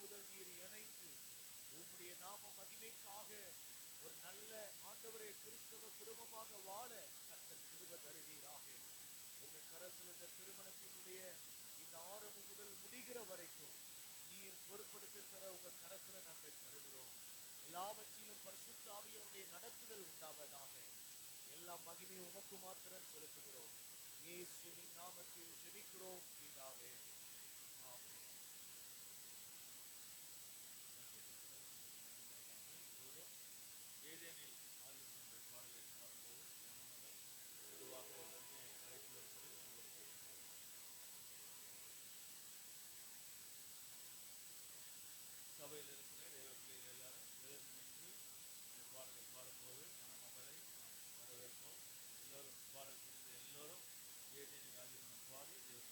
முதல் நீர் இணைத்து உம்முடைய நாம மகிமைக்காக ஒரு நல்ல ஆண்டவரே கிறிஸ்தவ குடும்பமாக வாழ கர்த்தர் கிருபை தருவீராக. உங்க கரத்தில் இந்த திருமணத்தினுடைய இந்த ஆரம்பம் முதல் முடிகிற வரைக்கும் நீர் பொறுப்படுத்தி தர உங்க கரத்துல நாங்கள் தருகிறோம். எல்லாவற்றிலும் பரிசுத்த ஆவியாருடைய நடத்துதல் உண்டாவதாக. எல்லா மகிமை உமக்கு மாத்திரம் செலுத்துகிறோம். இயேசுவின் நாமத்தில் ஜெபிக்கிறோம் பிதாவே. ஆமென். ஏதேனில் ஆதியம் என்ற பாடலை பாடும்போது மனமகள் பொதுவாக அழைத்து வருவது உங்களுக்கு சபையில் இருக்கிற தேவ பிள்ளைகள் எல்லாரும் நின்று இந்த பாடலை பாடும்போது மனமகளை நாம் வரவேற்போம். எல்லோரும் பாடல் தெரிந்த எல்லோரும் ஏதேனில் ஆதியம் பாடி தேவ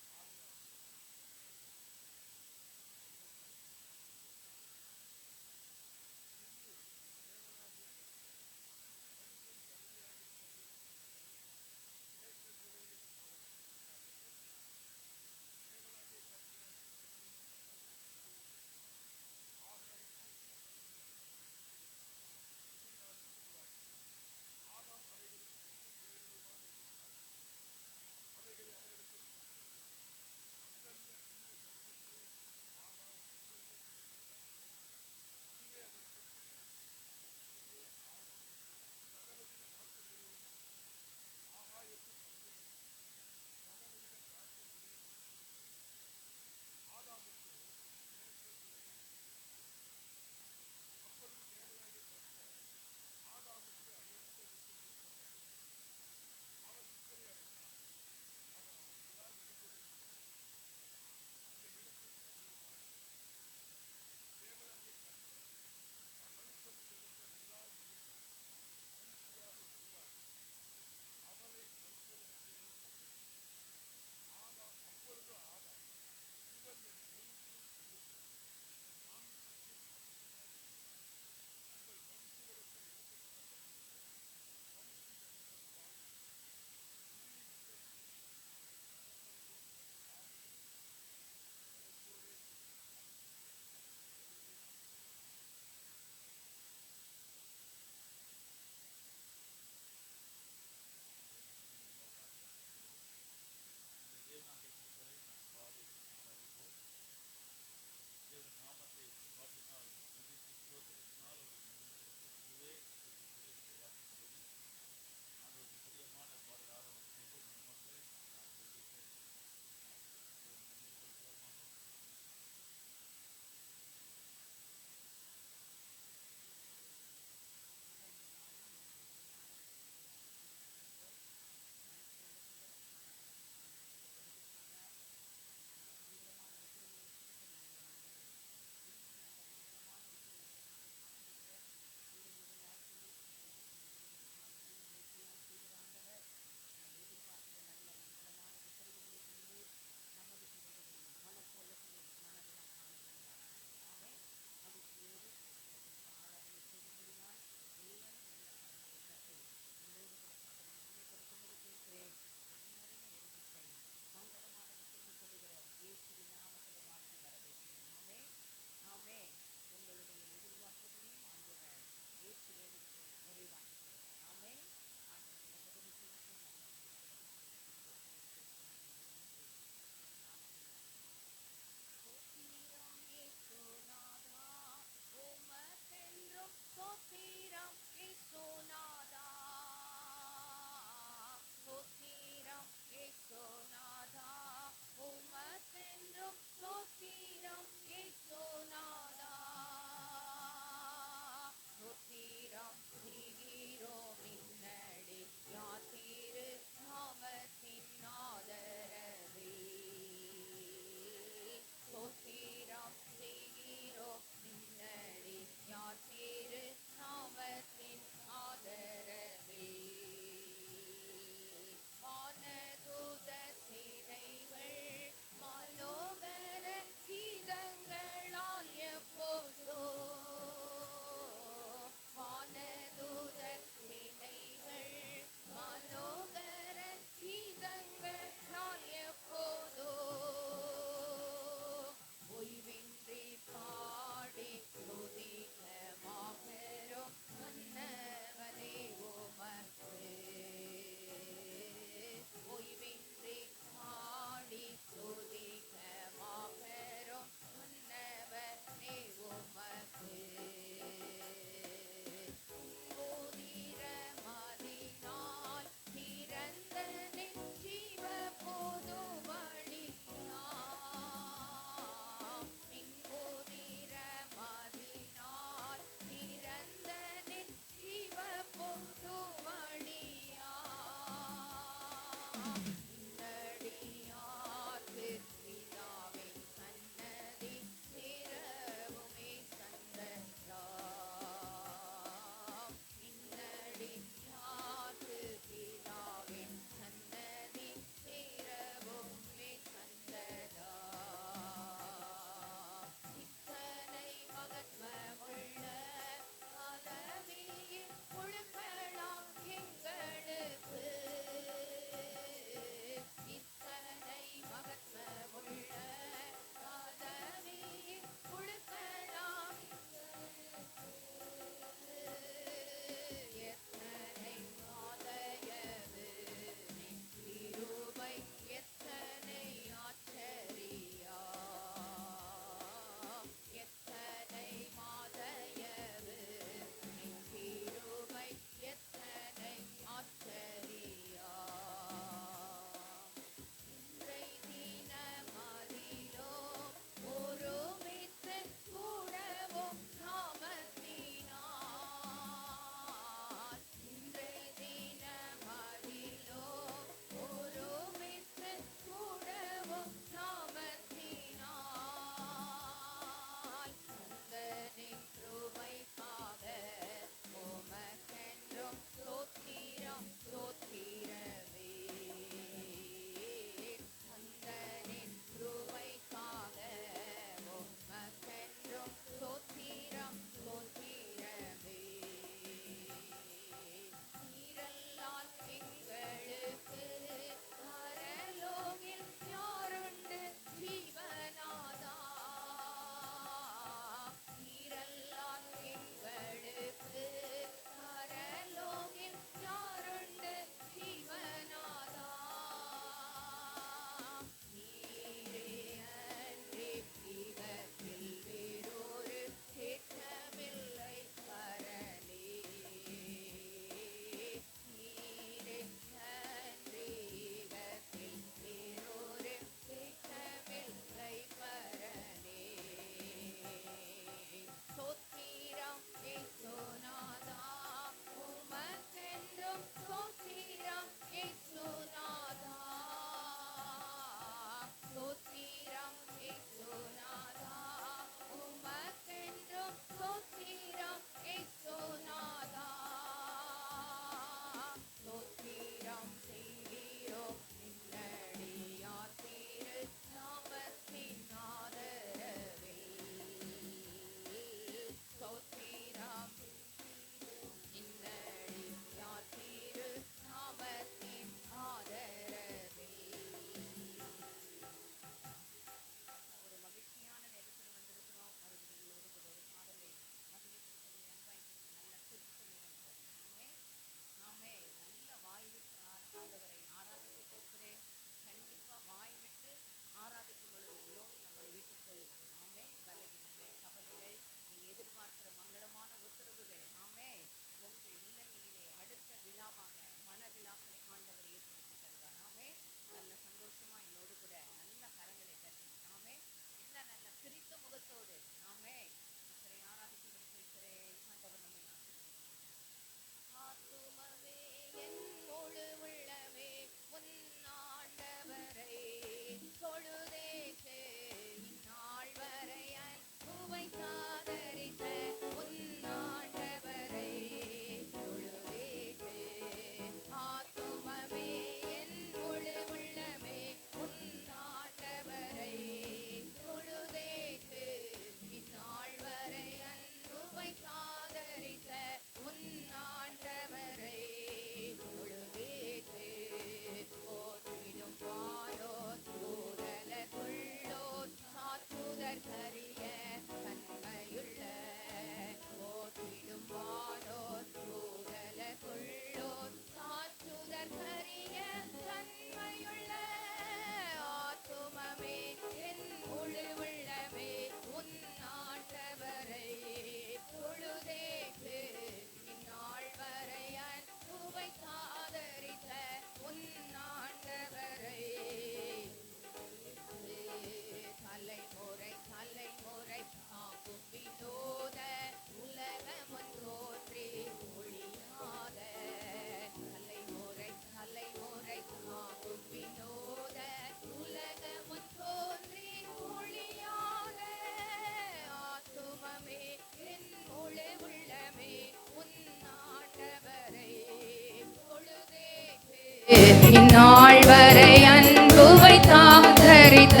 இந்நாள் வரை அன்பு வைத்தாதரித்த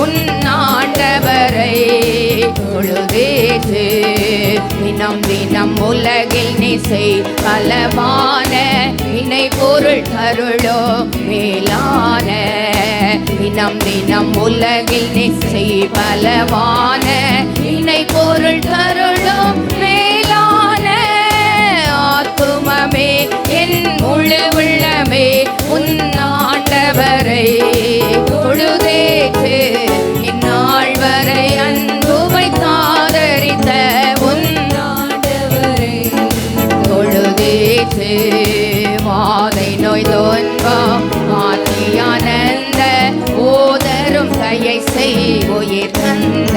உன்னாண்டவரை தொழுதேற்று. தினம் தினம் உலகில் நிசை பலமான இணை பொருள் கருளோ மேலான. தினம் தினம் உலகில் நிசை பலமான இணை பொருள் கருளோ மேலான. ஆத்துமமே என் முழு உள்ளமே உன்னாண்டவரை தொழுதேற்று. இந்நாள் வரை அன்பு வைத்தாதரித்த உன்னாண்டவரை தொழுதேற்று. வாதை நோய் துன்பம் மாற்றி ஆனந்த ஓதரும் தயை செய் உயிர் தந்த.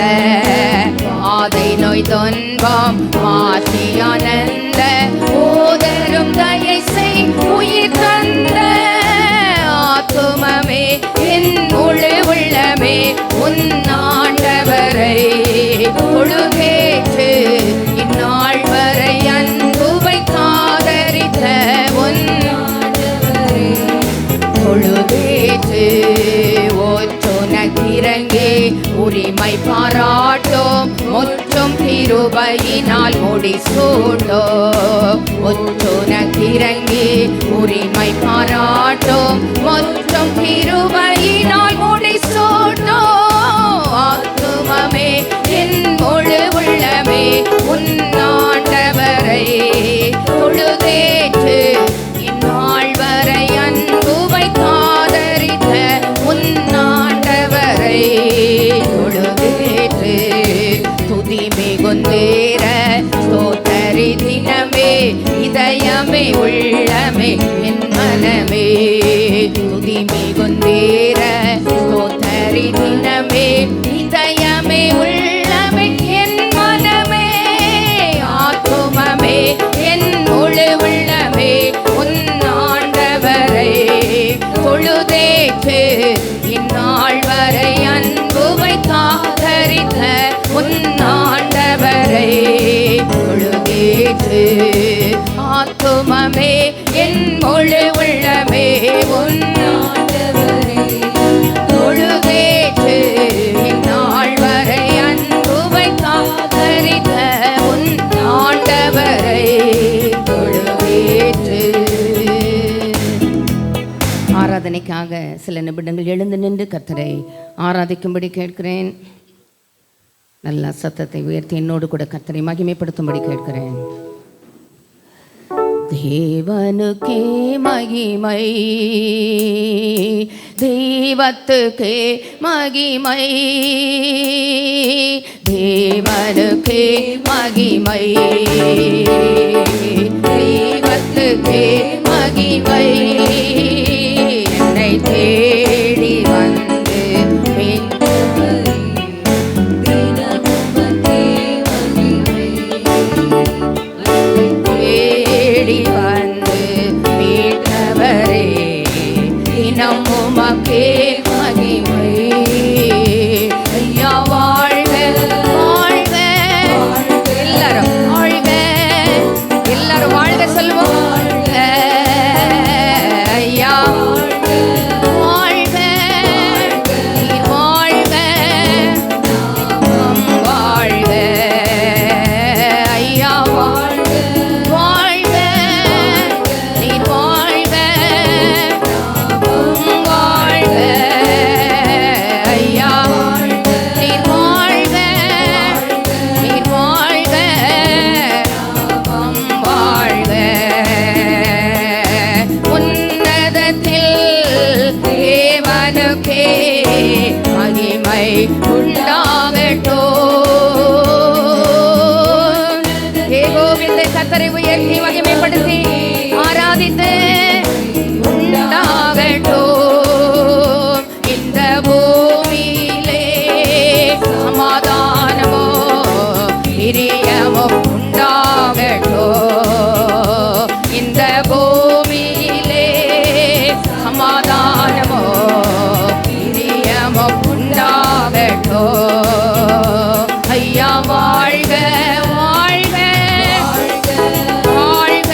வாதை நோய் துன்பம் மாற்றி ஆனந்த ஓதரும் தயை செய் உயிர் தந்த. ஆத்துமமே என் முழு உள்ளமே உன்னாண்டவரை தொழுதேற்று. இந்நாள் வரை அன்பு வைத்தாதரித்த உன்னாண்டவரை தொழுதேற்று. ஓற்றுனக்கிறங்கே உரிமை பாராட்டும் முற்றும் கிருபையினால் முடிசூட்டும். ஒற்றுனக்கிறங்கே உரிமை பாராட்டும் முற்றும் கிருபையினால் முடிசூட்டும். ஆத்துமமே என் முழு உள்ளமே உன்னாண்டவரை தொழுதேற்று. இந்நாள் வரை அன்பு வைத்தாதரித்த உன்னாண்டவரை தொழுதேற்று. துதி மிகுந்தேற ஸ்தோத்தரி தினமே இதயமே உள்ளமே என் மனமே. துதி மிகுந்தேற ஸ்தோத்தரி தினமே இதயமே உள்ளமே என் மனமே. ஆத்துமமே என் முழு உள்ளமே உன்னாண்டவரை தொழுதேற்று. இந்நாள் வரை அன்பு வைத்தாதரித்த உன்னாண்டவரை தொழுதேற்று. ஆத்துமமே என் முழு உள்ளமே உன்னாண்டவரை தொழுதேற்று. இந்நாள் வரை அன்பு வைத்தாதரித்த உன்னாண்டவரை தொழுதேற்று. ஆராதனைக்காக சில நிமிடங்கள் எழுந்து நின்று கர்த்தரை ஆராதிக்கும்படி கேட்கிறேன். நல்ல சத்தத்தை உயர்த்தி என்னோடு கூட கர்த்தரை மகிமைப்படுத்தும்படி கேட்கிறேன். தேவனுக்கே மகிமை, தெய்வத்துக்கே மகிமை, தேவனுக்கே மகிமை, தெய்வத்துக்கே மகிமை. என்னை தேடி வந்து தேடி வந்து மீட்டவரே தினம் உமக்கே மகிமை. ஐயா வாழ்க வாழ்க எல்லாரும் வாழ்க எல்லாரும் வாழ்க சொல்லுவோம். ஐயா வாழ்க நீர் வாழ்க வாழ்க. ஐயா வாழ்க வாழ்க நீர் வாழ்க வாழ்க. ஐயா நீர் வாழ்க நீர் வாழ்க வாழ்க. உன்னதத்தில் தேவனுக்கே மகிமை உண்டாகட்டும். ஏகோபித்து கர்த்தரை உயர்த்தி மகிமைப்படுத்தி ஆராதித்து உண்டாகட்டும். இந்த பூமியிலே சமாதானமோ பிரியமோ உண்டாகட்டும். இந்த பூமியிலே சமாதானமோ பிரியமோ உண்டாகட்டும். ஐயா வாழ்க வாழ்க வாழ்க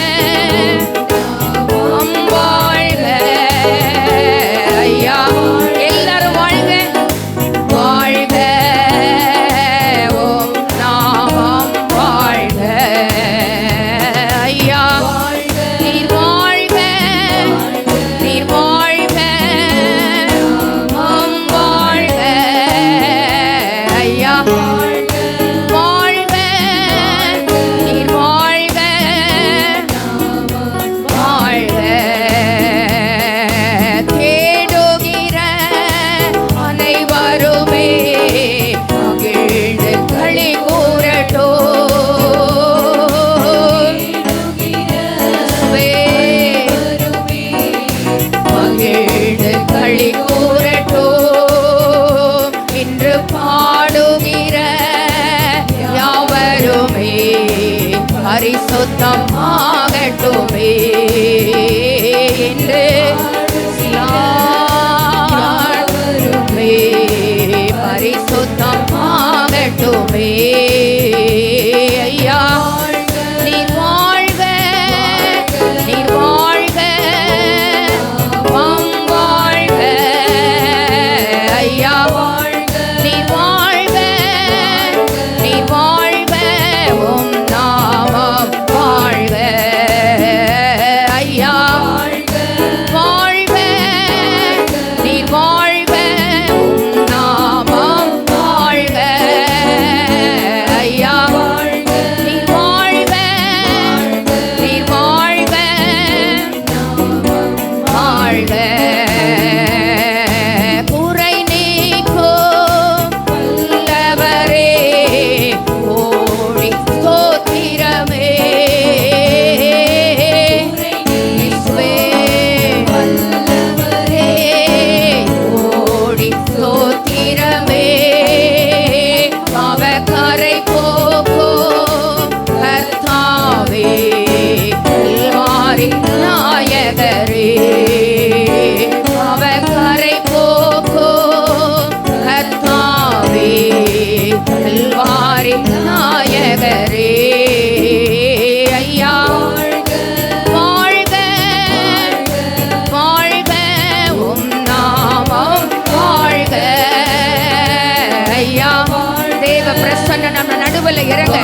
இறங்க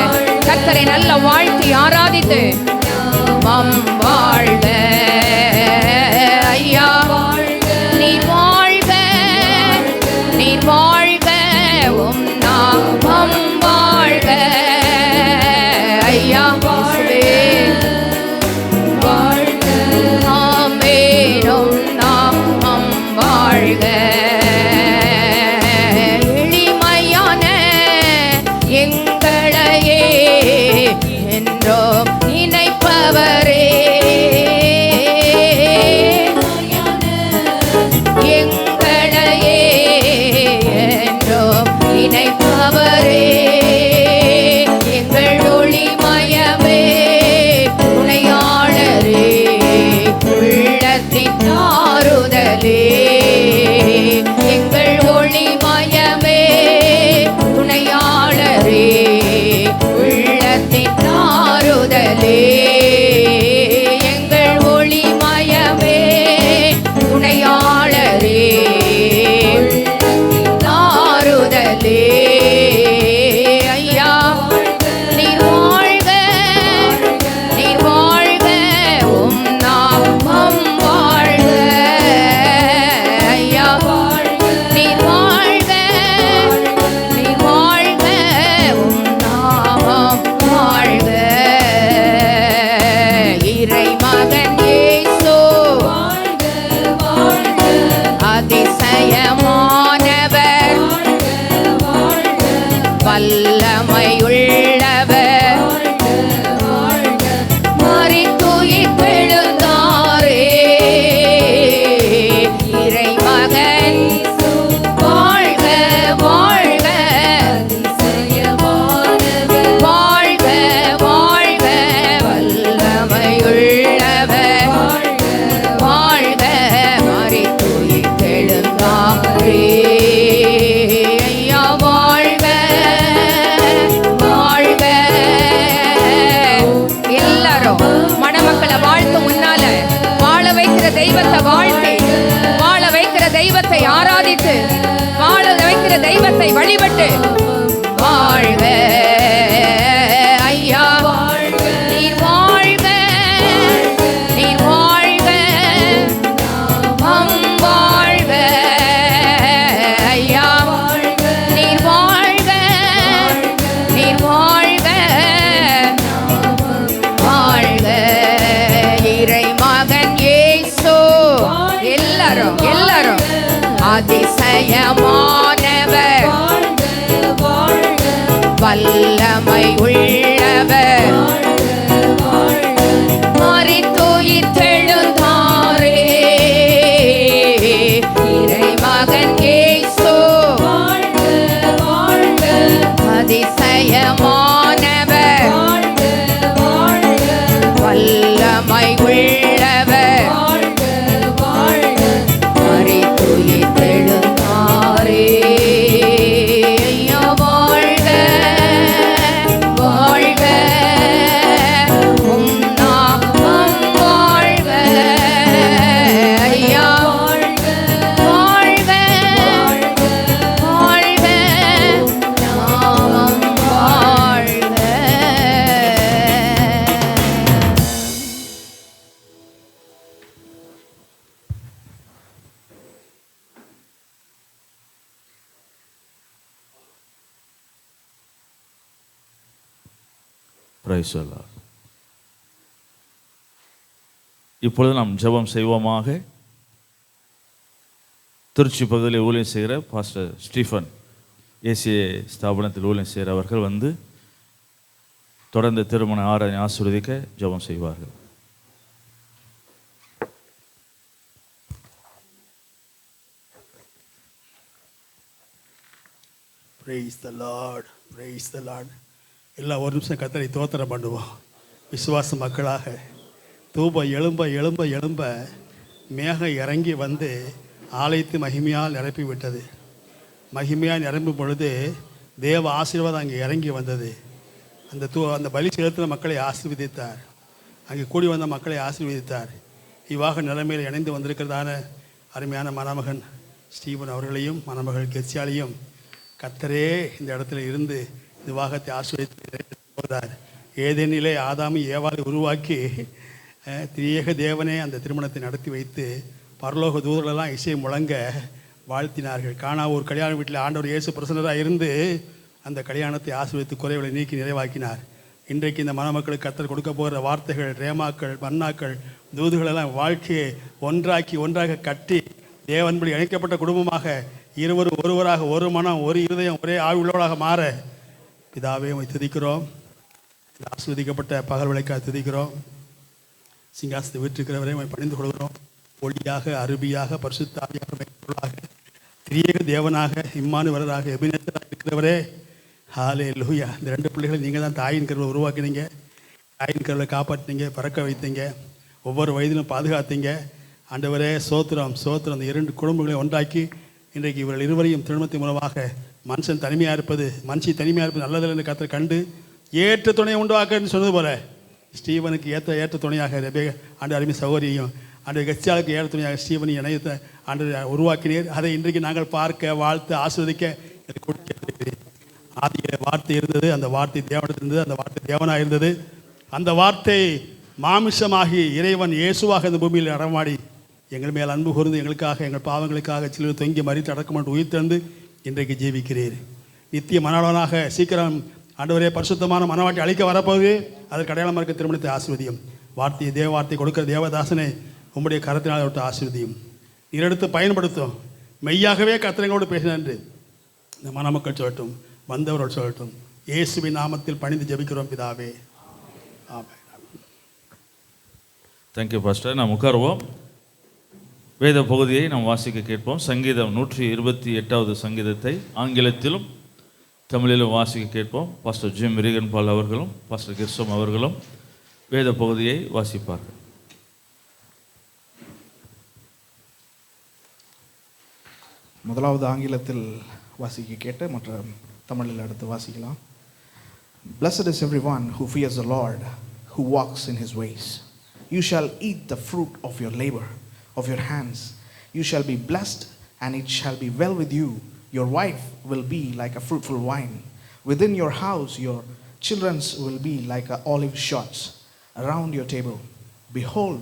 கர்த்தரை நல்ல வாழ்த்தி ஆராதித்து நாமம் வாழ்க ஐயா நீர் வாழ்க நீர் வாழ்க உம் நாமம் வாழ்க ஐயா வாழ்க ஆமென் உம் நாமம் வாழ்க எளிமையான எங்களையே என்றும் நினைப்பவரே எங்களையே என்றும் நினைப்பவரே எங்கள் ஒளிமயமே துணையாளரே உள்ளத்தின் ஆறுதலே எங்கள் ஒளிமயமே துணையாளரே உள்ளத்தின் ஆறுதலே எங்கள் ஒளிமயமே துணையாளரே ஆறுதலே ஐயா நீர் வாழ்க நீர் வாழ்க உம் நாமம் வாழ்க ஐயா நீர் வாழ்க நீர் வாழ்க உம் நாமம் வாழ்க இறைமகன் இயேசு அதிசயமானவர் வல்லமையுள்ளவர் மரித்துயிர்த்தெழுந்தாரே இறைமகன் வாழ்க வாழ்க வாழ்க வாழ்க வல்லமையுள்ளவர் வாழ்க மரித்துயிர்த்தெழுந்தாரே ஐயா வாழ்க வாழ்க எல்லாரும் மணமக்களை வாழ்த்து முன்னால வாழ வைக்கிற தெய்வத்தை வாழ்த்தி வாழ வைக்கிற தெய்வத்தை ஆராதித்து வாழ வைக்கிற தெய்வத்தை வழிபட்டு வாழ்க ஐயா நீர் வாழ்க நீர் வாழ்க நாமம் வாழ்க ஐயா நீர் வாழ்க நீர் வாழ்க வாழ்க இறைமகன் இயேசு எல்லாரும் எல்லாரும் அதிசயமானவர் வல்லமை உள்ளவர் மரித்துயிர்த்தெழுந்தாரே இறைமகன் இயேசு அதிசயமானவர் வல்லமை உள்ளவர் மரித்துயிர்த்தெழுந்தாரே ஐயா வாழ்க வாழ்க உம் நாமம் வாழ்க ஐயா வாழ்க வாழ்க நாமம் வாழ்க பிரைஸ் தி லார்ட். இப்பொழுது நாம் ஜெபம் செய்வோமாக. திருச்சி பகுதியில் ஊழியம் செய்கிற பாஸ்டர் ஸ்டீஃபன் ஏசிஏ ஸ்தாபனத்தில் ஊழியம் செய்கிற அவர்கள் வந்து தொடர்ந்து திருமண ஆராதனை ஆசீர்வதிக்க ஜெபம் செய்வார்கள். Praise the Lord, praise the Lord. எல்லாம் ஒரு நிமிஷம் கர்த்தரை தோத்திரம் பண்ணுவோம். விசுவாச மக்களாக தூப எழும்ப எழும்ப எழும்ப மேகம் இறங்கி வந்து ஆலயத்து மகிமையால் நிரப்பி விட்டது. மகிமையால் நிரம்பும் பொழுது தேவ ஆசீர்வாதம் அங்கே இறங்கி வந்தது. அந்த பலி செலுத்தின மக்களை ஆசீர்வதித்தார். அங்கே கூடி வந்த மக்களை ஆசீர்வதித்தார். இவ்வாக நிலைமையில் இணைந்து வந்திருக்கிறதான அருமையான மணமகன் ஸ்டீவன் அவர்களையும் மணமகள் கெர்சியாலையும் கர்த்தரே இந்த இடத்துல இருந்து விவாகத்தை ஆசீர்வதித்து போகிறார். ஏதேனிலே ஆதாமும் ஏவாளை உருவாக்கி திரியேக தேவனே அந்த திருமணத்தை நடத்தி வைத்து பரலோக தூதர்களெல்லாம் இசையை முழங்க வாழ்த்தினார்கள். காணா ஒரு கல்யாண வீட்டில் ஆண்டவர் இயேசு பிரசன்னராக இருந்து அந்த கல்யாணத்தை ஆசீர்வதித்து குறைகளை நீக்கி நிறைவாக்கினார். இன்றைக்கு இந்த மணமக்களுக்கு கர்த்தர் கொடுக்க போகிற வார்த்தைகள், ரேமாக்கள், மன்னாக்கள், தூதுகளெல்லாம் வாழ்க்கையை ஒன்றாக கட்டி தேவன்படி இணைக்கப்பட்ட குடும்பமாக இருவரும் ஒருவராக, ஒரு மனம், ஒரு இருதயம், ஒரே ஆயுள்ளவர்களாக மாற பிதாவே உம்மை துதிக்கிறோம். ஆசீர்வதிக்கப்பட்ட பகல் விளைக்காக துதிக்கிறோம். சிங்காசனத்தை வீற்றிருக்கிறவரை உம்மை பணிந்து கொள்கிறோம். ஒளியாக, அருபியாக, பரிசுத்தாவியாக, மெய்ப்பொருளாக, திரியேக தேவனாக, இம்மானுவேலராக, எபினேசராக இருக்கிறவரே, ஹல்லேலூயா. இந்த 2 பிள்ளைகளை நீங்கள் தான் தாயின் கருவை உருவாக்கினீங்க, தாயின் கருவை காப்பாற்றினீங்க, பறக்க வைத்தீங்க, ஒவ்வொரு வயதிலும் பாதுகாத்தீங்க. ஆண்டவரே சோத்திரம் சோத்திரம். அந்த 2 குடும்பங்களை ஒன்றாக்கி இன்றைக்கு இவர்கள் இருவரையும் திருமணத்தின் மூலமாக மனுஷன் தனிமையாக இருப்பது, மனுஷி தனிமையாக இருப்பது நல்லதில்லை என்று கர்த்தர் கண்டு ஏற்ற துணையை உண்டாக்குன்னு சொன்னது போல ஸ்டீவனுக்கு ஏற்ற துணையாக ரெபேக்கா ஆண்டு அருமை சகோதரியும் ஆண்டு கஸ்தியாளுக்கு ஏற்ற துணையாக ஸ்டீவனையும் இணையத்தை ஆண்டு உருவாக்கினீர். அதை இன்றைக்கு நாங்கள் பார்க்க, வாழ்த்து, ஆஸ்வதிக்க ஆதியிலே வார்த்தை இருந்தது, அந்த வார்த்தை தேவனிடத்தில் இருந்தது, அந்த வார்த்தை தேவனாக இருந்தது. அந்த வார்த்தை மாமிசமாகி இறைவன் இயேசுவாக இந்த பூமியில் நடமாடி எங்கள் மேல் அன்பு கூர்ந்து எங்களுக்காக, எங்கள் பாவங்களுக்காக சிலர் தொங்கி மறித்து அடக்கமாட்டு உயிர் தந்து இன்றைக்கு ஜீவிக்கிறீர். நித்திய மணவாளனாக சீக்கிரம் ஆண்டவரே பரிசுத்தமான மனவாட்டி அழிக்க வரப்போகுது. அதற்கு அடையாளமாக இருக்க திருமணத்தை ஆசீர்வதியும். வார்த்தையை தேவ வார்த்தை கொடுக்கிற தேவதாசனை உம்முடைய கரத்தினால் விட்டு ஆசீர்வதியும். நீரெடுத்து பயன்படுத்தும். மெய்யாகவே கர்த்தரோடு பேசினார் என்று இந்த மணமக்கள் சொல்லட்டும், வந்தவர்கள் சொல்லட்டும். இயேசுவின் நாமத்தில் பணிந்து ஜெபிக்கிறோம் பிதாவே, ஆமென். Thank you pastor. நாம் உட்காருவோம். வேத பகுதியை நாம் வாசிக்க கேட்போம். சங்கீதம் 128வது சங்கீதத்தை ஆங்கிலத்திலும் தமிழிலும் வாசிக்க கேட்போம். பாஸ்டர் ஜிம் ரீகன் பால் அவர்களும் பாஸ்டர் கிர்சோம் அவர்களும் வேத பகுதியை வாசிப்பார்கள். முதலாவது ஆங்கிலத்தில் வாசிக்க கேட்டு மற்ற தமிழில் அடுத்து வாசிக்கலாம். Blessed is everyone who fears the Lord, who walks in his ways. You shall eat the fruit of your labor, of your hands. You shall be blessed, and it shall be well with you. Your wife will be like a fruitful vine. Within your house, your children will be like olive shoots around your table. Behold,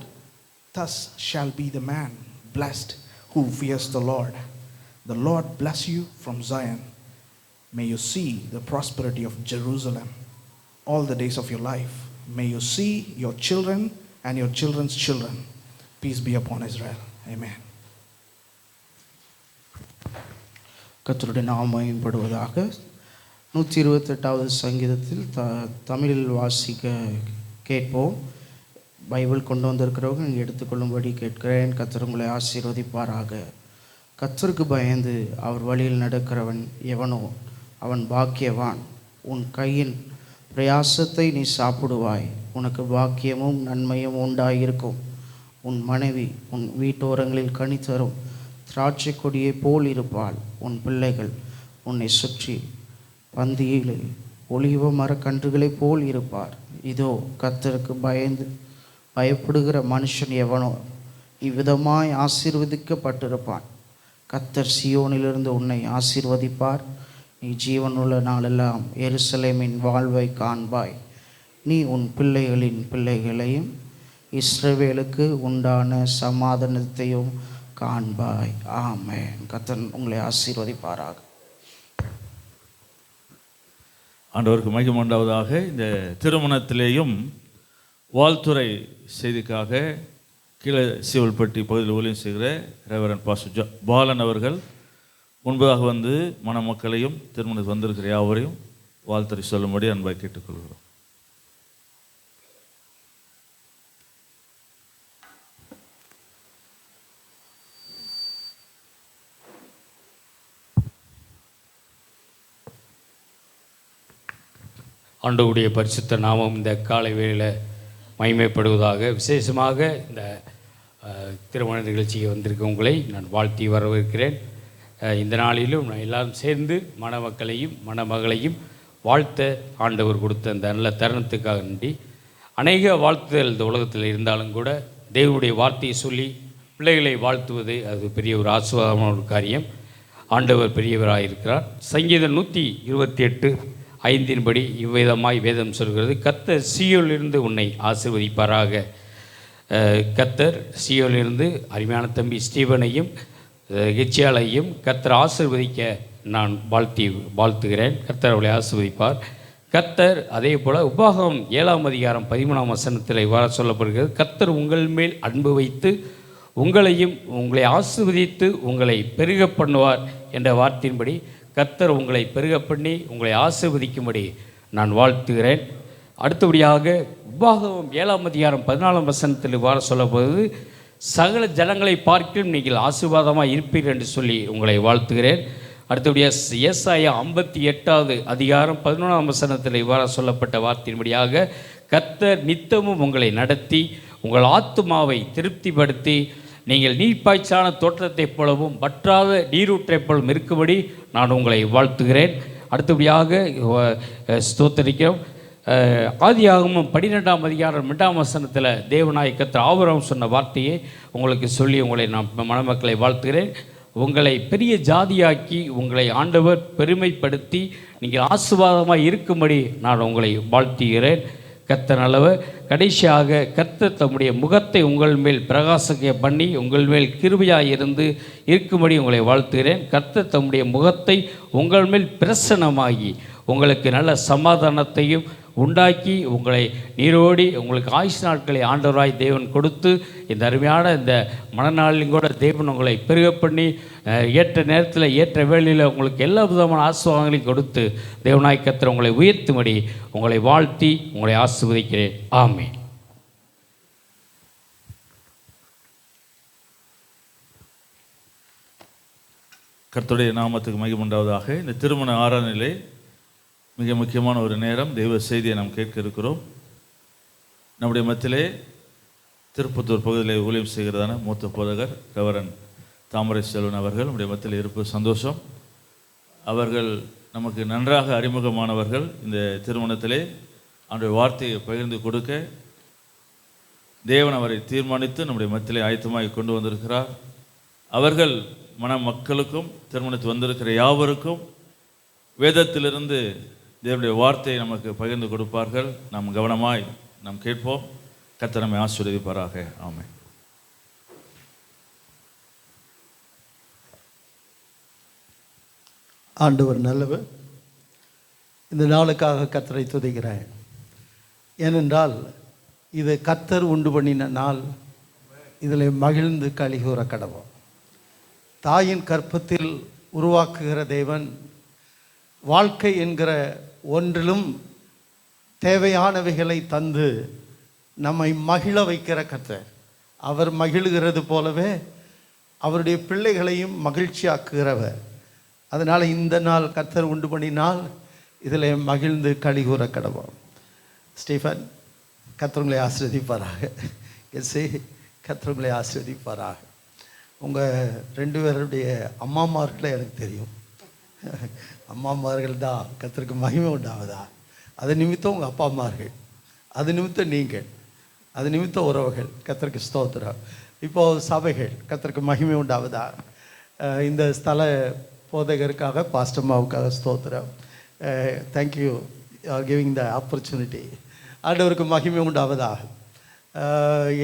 thus shall be the man blessed who fears the Lord. The Lord bless you from Zion. May you see the prosperity of Jerusalem all the days of your life. May you see your children and your children's children. Peace be upon Israel. Amen. கர்த்தருடைய நாமம் மகிமைப்படுவதாக. 128வது சங்கீதத்தில் தமிழில் வாசிக்க கேட்போம். Bible கொண்டு வந்திருக்கிறவங்க நீங்கள் எடுத்துக்கொள்ளும்படி கேட்கிறேன். கர்த்தர் உங்களை ஆசீர்வதிப்பாராக. கர்த்தருக்கு பயந்து அவர் வழியில் நடக்கிறவன் எவனோ அவன் பாக்கியவான். உன் கையின் பிரயாசத்தை நீ சாப்பிடுவாய், உனக்கு பாக்கியமும் நன்மையும் உண்டாயிருக்கும். உன் மனைவி உன் வீட்டோரங்களில் கனி தரும் திராட்சை கொடியை போல் இருப்பாள். உன் பிள்ளைகள் உன்னை சுற்றி பந்தியிலே ஒலிவ மரக்கன்றுகளைப் போல் இருப்பார். இதோ கர்த்தருக்கு பயப்படுகிற மனுஷன் எவனோ இவ்விதமாய் ஆசீர்வதிக்கப்பட்டிருப்பான். கர்த்தர் சீயோனிலிருந்து உன்னை ஆசீர்வதிப்பார். நீ ஜீவனுள்ள நாளெல்லாம் எருசலேமின் வாழ்வை காண்பாய். நீ உன் பிள்ளைகளின் பிள்ளைகளையும் இஸ்ரவேலுக்கு உண்டான சமாதானத்தையும் காண்பாய். ஆமென். கர்த்தர் உங்களை ஆசீர்வதிப்பாராக. ஆண்டவருக்கு மகிமை உண்டாவதாக. இந்த திருமணத்திலேயும் வாழ்த்துறை செய்திக்காக கீழே சீவல்பட்டி பகுதியில் ஊழியம் செய்கிற ரெவரண்ட் பாஸ்டர் பாலன் அவர்கள் முன்பதாக வந்து மணமக்களையும் திருமணத்துக்கு வந்திருக்கிற யாவரையும் வாழ்த்துறை சொல்லும்படி அன்பாய் கேட்டுக்கொள்கிறோம். ஆண்டவருடைய பரிசுத்த நாமம் இந்த காலை வேளையில் மகிமைப்படுவதாக. விசேஷமாக இந்த திருமண நிகழ்ச்சிக்கு வந்திருக்க உங்களை நான் வாழ்த்தி வரவேற்கிறேன். இந்த நாளிலும் நான் எல்லாரும் சேர்ந்து மணமக்களையும் மணமகளையும் வாழ்த்த ஆண்டவர் கொடுத்த அந்த நல்ல தருணத்துக்காக நன்றி. அநேக வாழ்த்துதல் இந்த உலகத்தில் இருந்தாலும் கூட தேவனுடைய வார்த்தையை சொல்லி பிள்ளைகளை வாழ்த்துவது அது பெரிய ஒரு ஆசீர்வாதமான ஒரு காரியம். ஆண்டவர் பெரியவராக இருக்கிறார். சங்கீதம் 128 5 இவ்விதமாய் வேதம் சொல்கிறது, கர்த்தர் சீயோனிலிருந்து உன்னை ஆசீர்வதிப்பாராக. கர்த்தர் சீயோனிலிருந்து அருமையான தம்பி ஸ்டீவனையும் எச்சியாலையும் கர்த்தர் ஆசீர்வதிக்க நான் வாழ்த்துகிறேன். கர்த்தர் அவளை ஆசீர்வதிப்பார். கர்த்தர் அதே போல் உபாகமம் 7:13 இவ்வாறு சொல்லப்படுகிறது, கர்த்தர் உங்கள் மேல் அன்பு வைத்து உங்களை ஆசீர்வதித்து உங்களை பெருக பண்ணுவார் என்ற வார்த்தையின்படி கர்த்தர் உங்களை பெருக பண்ணி உங்களை ஆசீர்வதிக்கும்படி நான் வாழ்த்துகிறேன். அடுத்தபடியாக உபாகமம் 7:14 இவ்வாறு சொல்லப்படுவது, சகல ஜனங்களை பார்க்கிலும் நீங்கள் ஆசீர்வாதமாக இருப்பீர்கள் என்று சொல்லி உங்களை வாழ்த்துகிறேன். அடுத்தபடியாக ஏசாயா 58:11 இவ்வாறு சொல்லப்பட்ட வார்த்தையின்படியாக கர்த்தர் நித்தமும் உங்களை நடத்தி உங்கள் ஆத்துமாவை திருப்திப்படுத்தி நீங்கள் நீர்ப்பாய்ச்சான தோற்றத்தைப் போலவும் வற்றாத நீரூற்றைப் போலவும் இருக்கும்படி நான் உங்களை வாழ்த்துகிறேன். அடுத்தபடியாக ஸ்தோத்தரிக்கிறோம். ஆதியாகமம் 12:2 தேவனாய கர்த்தர் ஆபிரகாம் சொன்ன வார்த்தையை உங்களுக்கு சொல்லி உங்களை நான் மணமக்களை வாழ்த்துகிறேன். உங்களை பெரிய ஜாதியாக்கி உங்களை ஆண்டவர் பெருமைப்படுத்தி நீங்கள் ஆசீர்வாதமாக இருக்கும்படி நான் உங்களை வாழ்த்துகிறேன். கர்த்தர் நல்லவர். கடைசியாக கர்த்தர் தம்முடைய முகத்தை உங்கள் மேல் பிரகாசிக்க பண்ணி உங்கள் மேல் கிருபையாக இருக்கும்படி உங்களை வாழ்த்துகிறேன். கர்த்தர் தம்முடைய முகத்தை உங்கள் மேல் பிரசன்னமாகி உங்களுக்கு நல்ல சமாதானத்தையும் உண்டாக்கி உங்களை நீரோடி உங்களுக்கு ஆயுஷ் நாட்களை ஆண்டவராய் தேவன் கொடுத்து இந்த அருமையான இந்த மனநாளிலும் கூட தேவன் உங்களை பெருக பண்ணி ஏற்ற நேரத்தில் ஏற்ற வேளையில் உங்களுக்கு எல்லா விதமான ஆசீர்வாதங்களையும் கொடுத்து தேவனாய் கர்த்தர் உங்களை உயர்த்தும்படி உங்களை வாழ்த்தி உங்களை ஆசீர்வதிக்கிறேன். ஆமென். கர்த்தருடைய நாமத்துக்கு மகிமை உண்டாவதாக. இந்த திருமண ஆராதனையிலே மிக முக்கியமான ஒரு நேரம், தெய்வ செய்தியை நாம் கேட்க இருக்கிறோம். நம்முடைய மத்தியிலே திருப்பத்தூர் பகுதியில் ஊழியம் செய்கிறதான மூத்த போதகர் ரெவரன் தாமரை செல்வன் அவர்கள் நம்முடைய மத்தியில் இருப்பது சந்தோஷம். அவர்கள் நமக்கு நன்றாக அறிமுகமானவர்கள். இந்த திருமணத்திலே அவருடைய வார்த்தையை பகிர்ந்து கொடுக்க தேவன் அவரை தீர்மானித்து நம்முடைய மத்தியிலே ஆயத்தமாகி கொண்டு வந்திருக்கிறார். அவர்கள் மக்களுக்கும் திருமணத்தில் வந்திருக்கிற யாவருக்கும் வேதத்திலிருந்து தேவனுடைய வார்த்தையை நமக்கு பகிர்ந்து கொடுப்பார்கள். நாம் கவனமாய் நாம் கேட்போம். கர்த்தர் நம்மை ஆசீர்வதிப்பாராக. ஆமென். ஆண்டவர் நல்லவர். இந்த நாளுக்காக கர்த்தரை துதிக்கிறேன். ஏனென்றால் இது கர்த்தர் உண்டு பண்ணின நாள். இதில் மகிழ்ந்து களிகூற கடவோம். தாயின் கற்பத்தில் உருவாக்குகிற தேவன் வாழ்க்கை என்கிற ஒன்றிலும் தேவையானவைகளை தந்து நம்மை மகிழ வைக்கிற கர்த்தர். அவர் மகிழ்கிறது போலவே அவருடைய பிள்ளைகளையும் மகிழ்ச்சியாக்குகிறவர். அதனால் இந்த நாள் கர்த்தர் உண்டு பண்ணினால் இதில் மகிழ்ந்து களிகூற கடவோம். ஸ்டீஃபன், கர்த்தர் உங்களை ஆசீர்வதிப்பாராக. எஸ்ஸே, கர்த்தர் உங்களை ஆசீர்வதிப்பாராக. உங்கள் 2 பேருடைய அம்மாமார்களை எனக்கு தெரியும். அம்மாமார்கள் தான் கர்த்தருக்கு மகிமை உண்டாவதா. அது நிமித்தம் உங்கள் அப்பா அம்மார்கள், அது நிமித்தம் நீங்கள், அது நிமித்தம் உறவுகள். கர்த்தருக்கு ஸ்தோத்திரம். இப்போது சபைகள் கர்த்தருக்கு மகிமை உண்டாவதா. இந்த ஸ்தல போதகருக்காக பாஸ்டம்மாவுக்காக ஸ்தோத்திரம். Thank you giving the opportunity. ஆண்டவருக்கு மகிமை உண்டாவதா.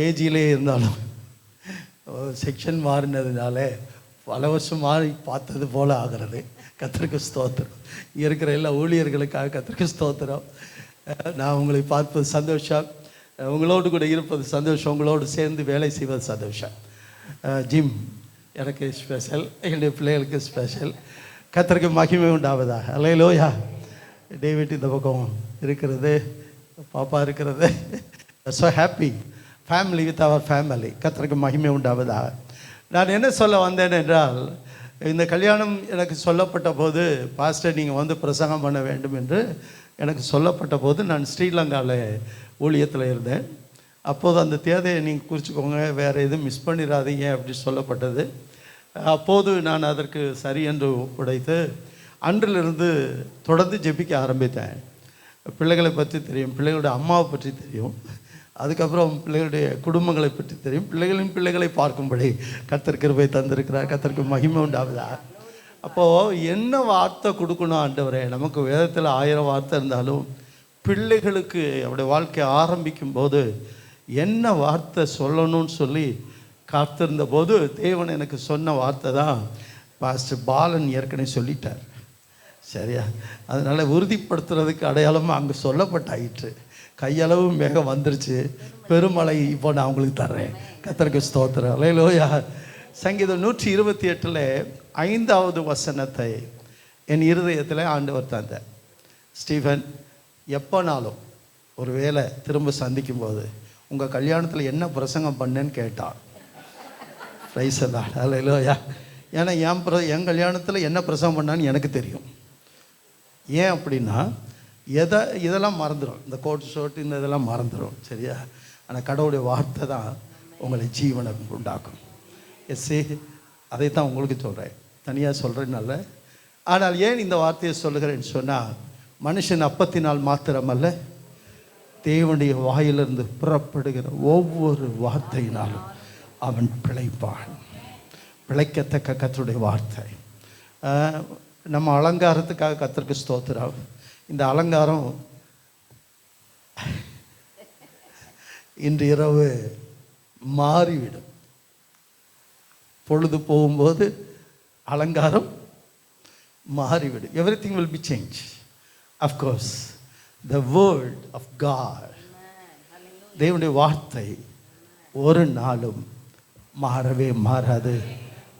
ஏஜிலே இருந்தாலும் செக்ஷன் மாறினதுனால பல வருஷம் மாறி பார்த்தது போல் ஆகிறது. கர்த்தருக்கு ஸ்தோத்திரம். இங்கே இருக்கிற எல்லா ஊழியர்களுக்காக கர்த்தருக்கு ஸ்தோத்திரம். நான் உங்களை பார்ப்பது சந்தோஷம், உங்களோடு கூட இருப்பது சந்தோஷம், உங்களோடு சேர்ந்து வேலை செய்வது சந்தோஷம். ஜிம் எனக்கு ஸ்பெஷல், என்னுடைய பிள்ளைகளுக்கு ஸ்பெஷல். கர்த்தருக்கு மகிமை உண்டாவதாக. அல்லேலூயா. டேவிட் இந்த பக்கம் இருக்கிறது, பாப்பா இருக்கிறது. So happy family with our family. கர்த்தருக்கு மகிமை உண்டாவதாக. நான் என்ன சொல்ல வந்தேன் என்றால், இந்த கல்யாணம் எனக்கு சொல்லப்பட்ட போது, பாஸ்டர் நீங்கள் வந்து பிரசங்கம் பண்ண வேண்டும் என்று எனக்கு சொல்லப்பட்ட போது நான் ஸ்ரீலங்காவில் ஊழியத்தில் இருந்தேன். அப்போது அந்த தேதையை நீங்கள் குறிச்சிக்கோங்க, வேறு எதுவும் மிஸ் பண்ணிடாதீங்க அப்படி சொல்லப்பட்டது. அப்போது நான் அதற்கு சரி என்று உடைத்து அன்றிலிருந்து தொடர்ந்து ஜெபிக்க ஆரம்பித்தேன். பிள்ளைகளை பற்றி தெரியும், பிள்ளைகளுடைய அம்மாவை பற்றி தெரியும், அதுக்கப்புறம் பிள்ளைகளுடைய குடும்பங்களை பற்றி தெரியும். பிள்ளைகளின் பிள்ளைகளை பார்க்கும்படி கர்த்தர் கிருபை தந்திருக்கிறார். கர்த்தருக்கு மகிமை உண்டாவதா. அப்போது என்ன வார்த்தை கொடுக்கணும் ஆண்டவரே? நமக்கு வேதத்தில் 1000 வார்த்தை இருந்தாலும் பிள்ளைகளுக்கு அவருடைய வாழ்க்கை ஆரம்பிக்கும் போது என்ன வார்த்தை சொல்லணும்னு சொல்லி காத்திருந்த போது தேவன் எனக்கு சொன்ன வார்த்தை தான் பாஸ்டர் பாலன் ஏற்கனவே சொல்லிட்டார். சரியா? அதனால் உறுதிப்படுத்துறதுக்கு அடையாளமாக அங்கே சொல்லப்பட்டாயிற்று. கையளவு மேகம் வந்துருச்சு, பெருமழை இப்போ நான் உங்களுக்கு தர்றேன். கர்த்தருக்கு ஸ்தோத்திரம். அல்லேலூயா. சங்கீதம் 128 5வது வசனத்தை என் இருதயத்தில் ஆண்டவர் தந்தார். ஸ்டீஃபன், எப்போனாலும் ஒரு வேளை திரும்ப சந்திக்கும் போது உங்கள் கல்யாணத்தில் என்ன பிரசங்கம் பண்ணேன்னு கேட்டான். ப்ரைஸ் எல்லாம். அல்லேலூயா. ஏன்னா என் கல்யாணத்தில் என்ன பிரசங்கம் பண்ணான்னு எனக்கு தெரியும். ஏன் அப்படின்னா இதெல்லாம் மறந்துடும், இந்த கோட் ஷோட்டு இந்த இதெல்லாம் மறந்துடும். சரியா? ஆனால் கடவுளுடைய வார்த்தை தான் உங்களை ஜீவனை உண்டாக்கும். அதைத்தான் உங்களுக்கு சொல்கிறேன், தனியாக சொல்கிறேன்னால. ஆனால் ஏன் இந்த வார்த்தையை சொல்லுகிறேன்னு சொன்னால், மனுஷன் அப்பத்தினால் மாத்திரமல்ல, தேவனுடைய வாயிலிருந்து புறப்படுகிற ஒவ்வொரு வார்த்தையினாலும் அவன் பிழைப்பான். பிழைக்கத்தக்க கர்த்தருடைய வார்த்தை. நம்ம அலங்காரத்துக்காக கர்த்தருக்கு ஸ்தோத்திரம். இந்த அலங்காரம் இன்று இரவு மாறிவிடும். பொழுது போகும்போது அலங்காரம் மாறிவிடும். Everything will be change. Of course the word of God, தேவனுடைய வார்த்தை ஒரு நாளும் மாறவே மாறாது,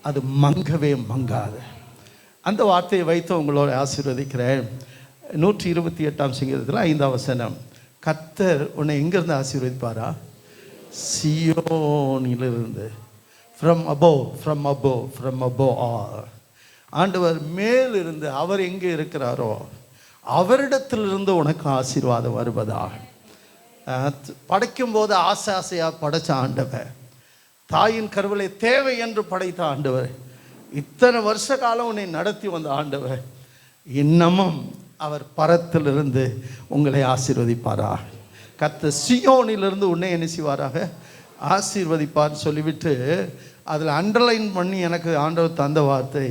அது மங்கவே மங்காது. அந்த வார்த்தையை வைத்து உங்களோட ஆசீர்வதிக்கிறேன். 128 சங்கீதத்தில் 5வது வசனம், கர்த்தர் உன்னை எங்கேருந்து ஆசீர்வதிப்பாரா? சியோனிலிருந்து. From above all. ஆண்டவர் மேலிருந்து, அவர் எங்கே இருக்கிறாரோ அவரிடத்திலிருந்து உனக்கு ஆசீர்வாதம் வருவதாக. படைக்கும் போது ஆசை ஆசையாக படைச்ச ஆண்டவர், தாயின் கருவிலை தேவை என்று படைத்த ஆண்டவர், இத்தனை வருஷ காலம் உன்னை நடத்தி வந்த ஆண்டவர், இன்னமும் அவர் பரத்திலிருந்து உங்களை ஆசீர்வதிப்பாரா? கர்த்தர் சியோனிலிருந்து உன்னை என்ன செய்வாராக? ஆசீர்வதிப்பார்னு சொல்லிவிட்டு அதில் அண்டர்லைன் பண்ணி எனக்கு ஆண்டவர் தந்த வார்த்தை,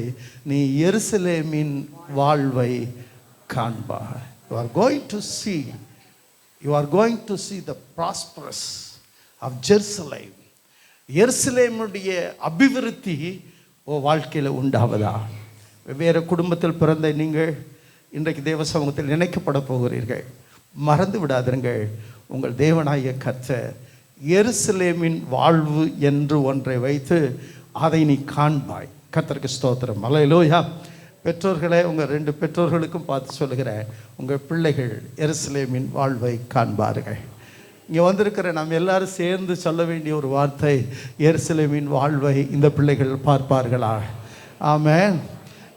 நீ எருசலேமின் வாழ்வை காண்பாய். You are going to see the prosperous of Jerusalem. எருசலேமுடைய அபிவிருத்தி வாழ்க்கையில் உண்டாவதா? வெவ்வேறு குடும்பத்தில் பிறந்த நீங்கள் இன்றைக்கு தேவ சமூகத்தில் நினைக்கப்பட போகிறீர்கள். மறந்து விடாதீர்கள், உங்கள் தேவனாகிய கர்த்தர் எருசலேமின் வாழ்வு என்று ஒன்றை வைத்து அதை நீ காண்பாய். கர்த்தருக்கு ஸ்தோத்திரம். அல்லேலூயா. பெற்றோர்களே, உங்கள் 2 பெற்றோர்களுக்கும் பார்த்து சொல்லுகிறேன், உங்கள் பிள்ளைகள் எருசலேமின் வாழ்வை காண்பார்கள். இங்கே வந்திருக்கிற நாம் எல்லாரும் சேர்ந்து சொல்ல வேண்டிய ஒரு வார்த்தை, எருசலேமின் வாழ்வை இந்த பிள்ளைகள் பார்ப்பார்களா? ஆமென்.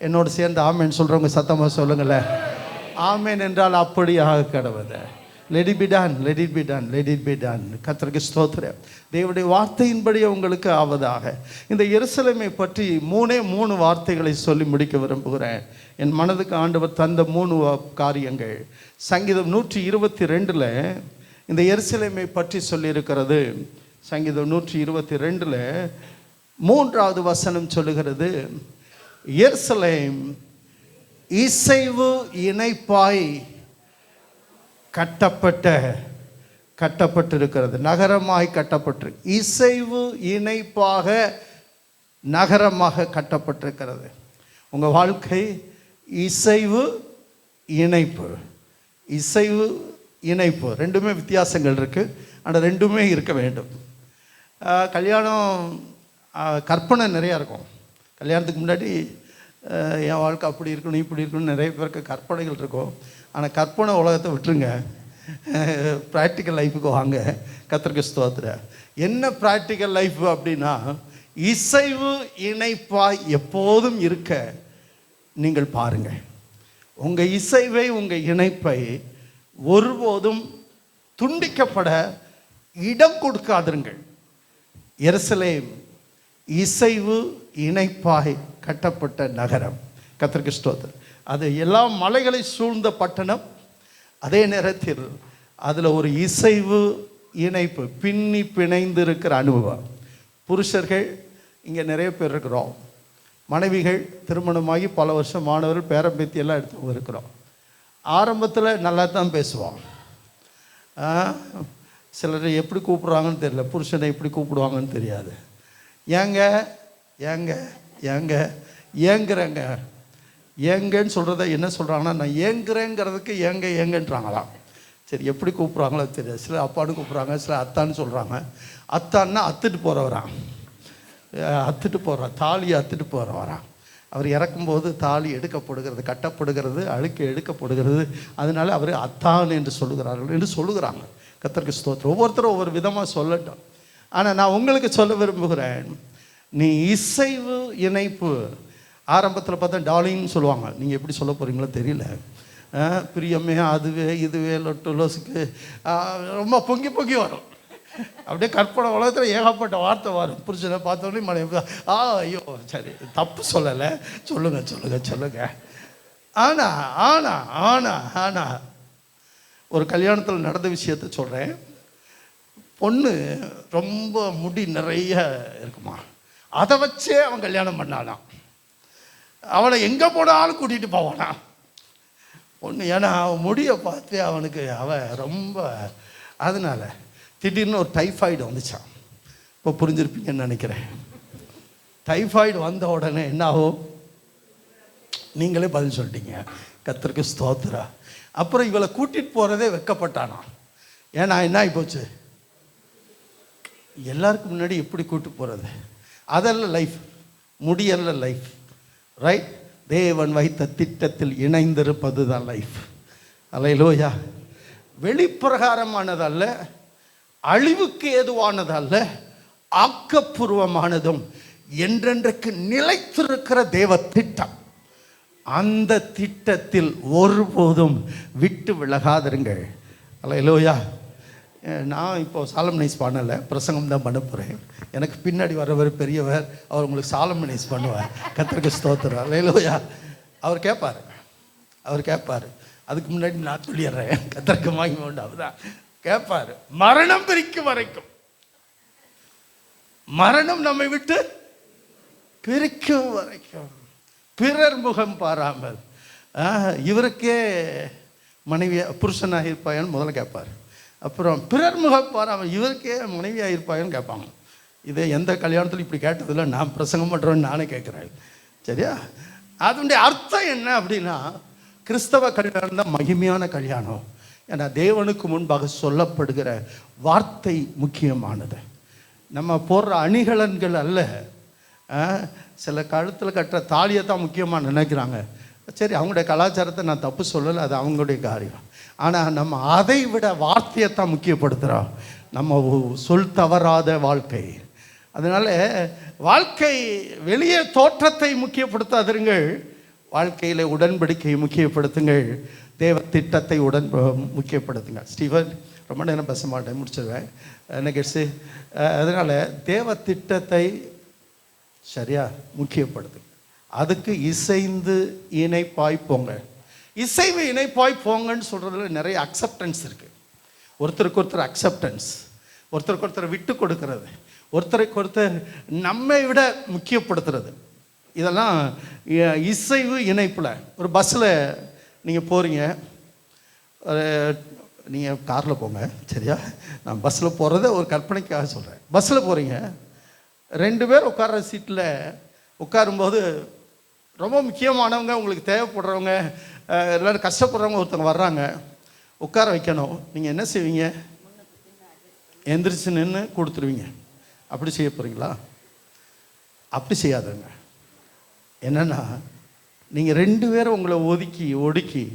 என்னோடு சேர்ந்து ஆமேன் சொல்கிறவங்க சத்தமாக சொல்லுங்களேன். ஆமேன் என்றால் அப்படியாக கடவுது. let it be done. கர்த்தருக்கு ஸ்தோத்திரம். தேவனுடைய வார்த்தையின்படி உங்களுக்கு ஆவதாக. இந்த எருசலேமை பற்றி 3 வார்த்தைகளை சொல்லி முடிக்க விரும்புகிறேன். என் மனதுக்கு ஆண்டவர் தந்த 3 காரியங்கள். சங்கீதம் 122 இந்த எருசலேமை பற்றி சொல்லியிருக்கிறது. சங்கீதம் 122 3வது வசனம் சொல்லுகிறது, எருசலேம் இசைவு இணைப்பாய் கட்டப்பட்டிருக்கிறது, நகரமாய் கட்டப்பட்டிருக்கு. இசைவு இணைப்பாக நகரமாக கட்டப்பட்டிருக்கிறது. உங்கள் வாழ்க்கை இசைவு இணைப்பு ரெண்டுமே வித்தியாசங்கள் இருக்குது, ஆனால் ரெண்டுமே இருக்க வேண்டும். கல்யாணம் கற்பனை நிறையா இருக்கும். கல்யாணத்துக்கு முன்னாடி என் வாழ்க்கை அப்படி இருக்கணும் இப்படி இருக்கணும் நிறைய பேருக்கு கற்பனைகள் இருக்கும். ஆனால் கற்பனை உலகத்தை விட்டுருங்க, ப்ராக்டிக்கல் லைஃபுக்கு வாங்க. கர்த்தருக்கு ஸ்தோத்திரம். என்ன ப்ராக்டிக்கல் லைஃப் அப்படின்னா, இசைவு இணைப்பாய் எப்போதும் இருக்க நீங்கள் பாருங்கள். உங்கள் இசைவை, உங்கள் இணைப்பை ஒருபோதும் துண்டிக்கப்பட இடம் கொடுக்காதிருங்கள். எருசலேம் இசைவு இணைப்பாய் கட்டப்பட்ட நகரம். கர்த்தருக்கு ஸ்தோத்திரம். அது எல்லா மலைகளை சூழ்ந்த பட்டணம். அதே நேரத்தில் அதில் ஒரு இசைவு இணைப்பு, பின்னி பிணைந்து இருக்கிற அனுபவம். புருஷர்கள் இங்கே நிறைய பேர் இருக்கிறோம். மனைவிகள் திருமணமாகி பல வருஷம் மாணவர்கள் பேரம்பேத்தி எல்லாம் எடுத்து இருக்கிறோம். ஆரம்பத்தில் நல்லா தான் பேசுவோம். சிலர் எப்படி கூப்பிடுவாங்கன்னு தெரியல, புருஷனை எப்படி கூப்பிடுவாங்கன்னு தெரியாது. ஏங்க ஏங்க ஏங்க ஏங்குறேங்க, ஏங்கன்னு சொல்கிறத என்ன சொல்கிறாங்கன்னா, நான் ஏங்குறேங்கிறதுக்கு ஏங்க ஏங்கன்றாங்களாம். சரி, எப்படி கூப்பிட்றாங்களோ தெரியாது. சில அப்பான்னு கூப்பிட்றாங்க, சில அத்தான்னு சொல்கிறாங்க. அத்தான்னா அத்துட்டு போகிறவரான், அத்துட்டு போகிறான், தாலியை அத்துட்டு போகிறவரான். அவர் இறக்கும்போது தாலி எடுக்கப்படுகிறது, கட்டப்படுகிறது, அழுக்கு எடுக்கப்படுகிறது. அதனால அவர் அத்தான் என்று சொல்லுகிறார்கள் என்று சொல்லுகிறாங்க. கர்த்தருக்கு ஸ்தோத்திரம். ஒவ்வொருத்தரும் ஒவ்வொரு விதமாக சொல்லட்டும். ஆனால் நான் உங்களுக்கு சொல்ல விரும்புகிறேன், நீ இசைவு இணைப்பு. ஆரம்பத்தில் பார்த்தா டாலின்னு சொல்லுவாங்க, நீங்கள் எப்படி சொல்ல போகிறீங்களோ தெரியல. பிரியமே, அதுவே இதுவே லொட்டு லோசுக்கு ரொம்ப பொங்கி பொங்கி வரும். அப்படியே கற்பனை உலகத்தில் ஏகப்பட்ட வார்த்தை வரும். புருஷனை பார்த்தோன்னே மனைவி ஐயோ, சரி தப்பு சொல்லலை, சொல்லுங்கள் சொல்லுங்கள் சொல்லுங்கள். ஆனால் ஆனால் ஆனால் ஆனால் ஒரு கல்யாணத்தில் நடந்த விஷயத்த சொல்கிறேன். பொண்ணு ரொம்ப முடி நிறைய இருக்குமா, அதை வச்சே அவன் கல்யாணம் பண்ணானான். அவளை எங்கே போனாலும் கூட்டிகிட்டு போவானா பொண்ணு. ஏன்னா அவன் முடியை பார்த்து அவனுக்கு அவன் ரொம்ப, அதனால் திடீர்னு ஒரு டைஃபாய்டு வந்துச்சான். இப்போ புரிஞ்சிருப்பீங்கன்னு நினைக்கிறேன். டைஃபாய்டு வந்த உடனே என்ன ஆகும், நீங்களே பதில் சொல்லிட்டீங்க. கர்த்தருக்கு ஸ்தோத்திரம். அப்புறம் இவளை கூட்டிகிட்டு போகிறதே வெக்கப்பட்டானா. ஏன்னா என்ன ஆகி போச்சு, எல்லாருக்கும் முன்னாடி எப்படி கூப்பிட்டு போகிறது, அதெல்லாம் லைஃப், முடியல்ல லைஃப், ரைட்? தேவன் வைத்த திட்டத்தில் இணைந்திருப்பது தான் லைஃப். அல்லேலூயா. வெளிப்பிரகாரமானதல்ல, அழிவுக்கு ஏதுவானதல்ல, ஆக்கப்பூர்வமானதும் என்றென்றைக்கு நிலைத்திருக்கிற தேவ திட்டம். அந்த திட்டத்தில் ஒருபோதும் விட்டு விலகாதிருங்கள். அல்லேலூயா. நான் இப்போது சாலமனைஸ் பண்ணலை, பிரசங்கம் தான் பண்ண போகிறேன். எனக்கு பின்னாடி வரவர் பெரியவர், அவர் உங்களுக்கு சாலமனைஸ் பண்ணுவார். கர்த்தருக்கு ஸ்தோத்திரம். அல்லேலூயா. அவர் கேட்பார். அதுக்கு முன்னாடி நான் சொல்லிடுறேன், கர்த்தருக்கு மகிமை உண்டாகுதான். கேட்பார். மரணம் பிரிக்கும் வரைக்கும், மரணம் நம்மை விட்டு பிரிக்கும் வரைக்கும் பிறர் முகம் பாராமல் இவருக்கே மனைவியாக புருஷனாக இருப்பாயான்னு முதல்ல கேட்பார். அப்புறம் பிறர் முகம் பாராமல் இவருக்கே மனைவியாக இருப்பாயான்னு கேட்பாங்க. இதை எந்த கல்யாணத்தில் இப்படி கேட்டதில்லை, நான் பிரசங்கம் பண்ணுறேன்னு நானே கேட்குறேன். சரியா? அதனுடைய அர்த்தம் என்ன அப்படின்னா, கிறிஸ்தவ கல்யாணம் தான் மகிமையான கல்யாணம். ஏன்னா தேவனுக்கு முன்பாக சொல்லப்படுகிற வார்த்தை முக்கியமானது. நம்ம போடுற அணிகலன்கள் அல்ல. சில கழுத்தில் கட்டுற தாலியை தான் முக்கியமாக நினைக்கிறாங்க. சரி, அவங்களுடைய கலாச்சாரத்தை நான் தப்பு சொல்லலை, அது அவங்களுடைய காரியம். ஆனால் நம்ம அதை விட வார்த்தையை தான் முக்கியப்படுத்துகிறோம். நம்ம சொல் தவறாத வாழ்க்கை. அதனால் வாழ்க்கை வெளியே தோற்றத்தை முக்கியப்படுத்தாதிருங்கள், வாழ்க்கையில் உடன்படிக்கையை முக்கியப்படுத்துங்கள், தேவ திட்டத்தை முக்கியப்படுத்துங்க. ஸ்டீவன், ரொம்ப நேரம் பேச மாட்டேன், முடிச்சிடுவேன் நெகட்ஸு. அதனால் தேவ திட்டத்தை சரியா முக்கியப்படுத்துங்க. அதுக்கு இசைந்து இணைப்பாய் போங்க. இசைவு இணைப்பாய் போங்கன்னு சொல்கிறதுல நிறைய அக்செப்டன்ஸ் இருக்குது. ஒருத்தருக்கு ஒருத்தர் அக்செப்டன்ஸ், ஒருத்தருக்கு ஒருத்தர் விட்டு கொடுக்கறது, ஒருத்தருக்கு ஒருத்தர் நம்மை விட முக்கியப்படுத்துறது, இதெல்லாம் இசைவு இணைப்பில். ஒரு பஸ்ஸில் நீங்கள் போகிறீங்க, நீங்கள் காரில் போங்க, சரியா? நான் பஸ்ஸில் போகிறத ஒரு கற்பனைக்காக சொல்கிறேன். பஸ்ஸில் போகிறீங்க, 2 பேர் உட்கார்ற சீட்டில் உட்காரும்போது ரொம்ப முக்கியமானவங்க, உங்களுக்கு தேவைப்படுறவங்க, எல்லோரும் கஷ்டப்படுறவங்க ஒருத்தவங்க வர்றாங்க, உட்கார வைக்கணும். நீங்கள் என்ன செய்வீங்க? எந்திரிச்சு நின்று கொடுத்துருவீங்க. அப்படி செய்ய போகிறீங்களா? அப்படி செய்யாதுங்க. என்னென்னா, நீங்கள் 2 பேரும் உங்களை ஒடுக்கி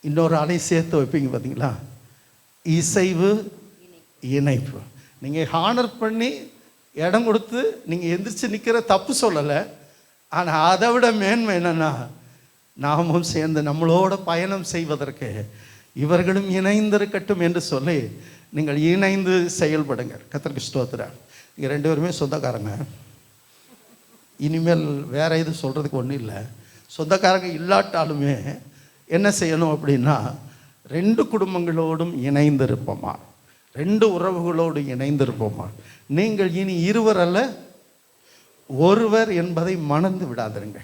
இன்னொரு ஆளை சேர்த்து வைப்பீங்க பார்த்தீங்களா? இசைவு இணைப்பு. நீங்கள் ஹானர் பண்ணி இடம் கொடுத்து நீங்கள் எந்திரிச்சு நிற்கிற தப்பு சொல்லலை. ஆனால் அதை விட மேன்மை என்னென்னா, நாமும் சேர்ந்து நம்மளோட பயணம் செய்வதற்கு இவர்களும் இணைந்திருக்கட்டும் என்று சொல்லி நீங்கள் இணைந்து செயல்படுங்க. கர்த்தருக்கு ஸ்தோத்திரம். நீங்கள் 2 பேருமே சொந்தக்காரங்க. இனிமேல் வேறு எது சொல்கிறதுக்கு ஒன்றும் இல்லை. சொந்தக்காரங்க இல்லாட்டாலுமே என்ன செய்யணும் அப்படின்னா, 2 குடும்பங்களோடும் இணைந்திருப்போமா, 2 உறவுகளோடு இணைந்திருப்போமா. நீங்கள் இனி 2 அல்ல ஒருவர் என்பதை மறந்து விடாதீங்க.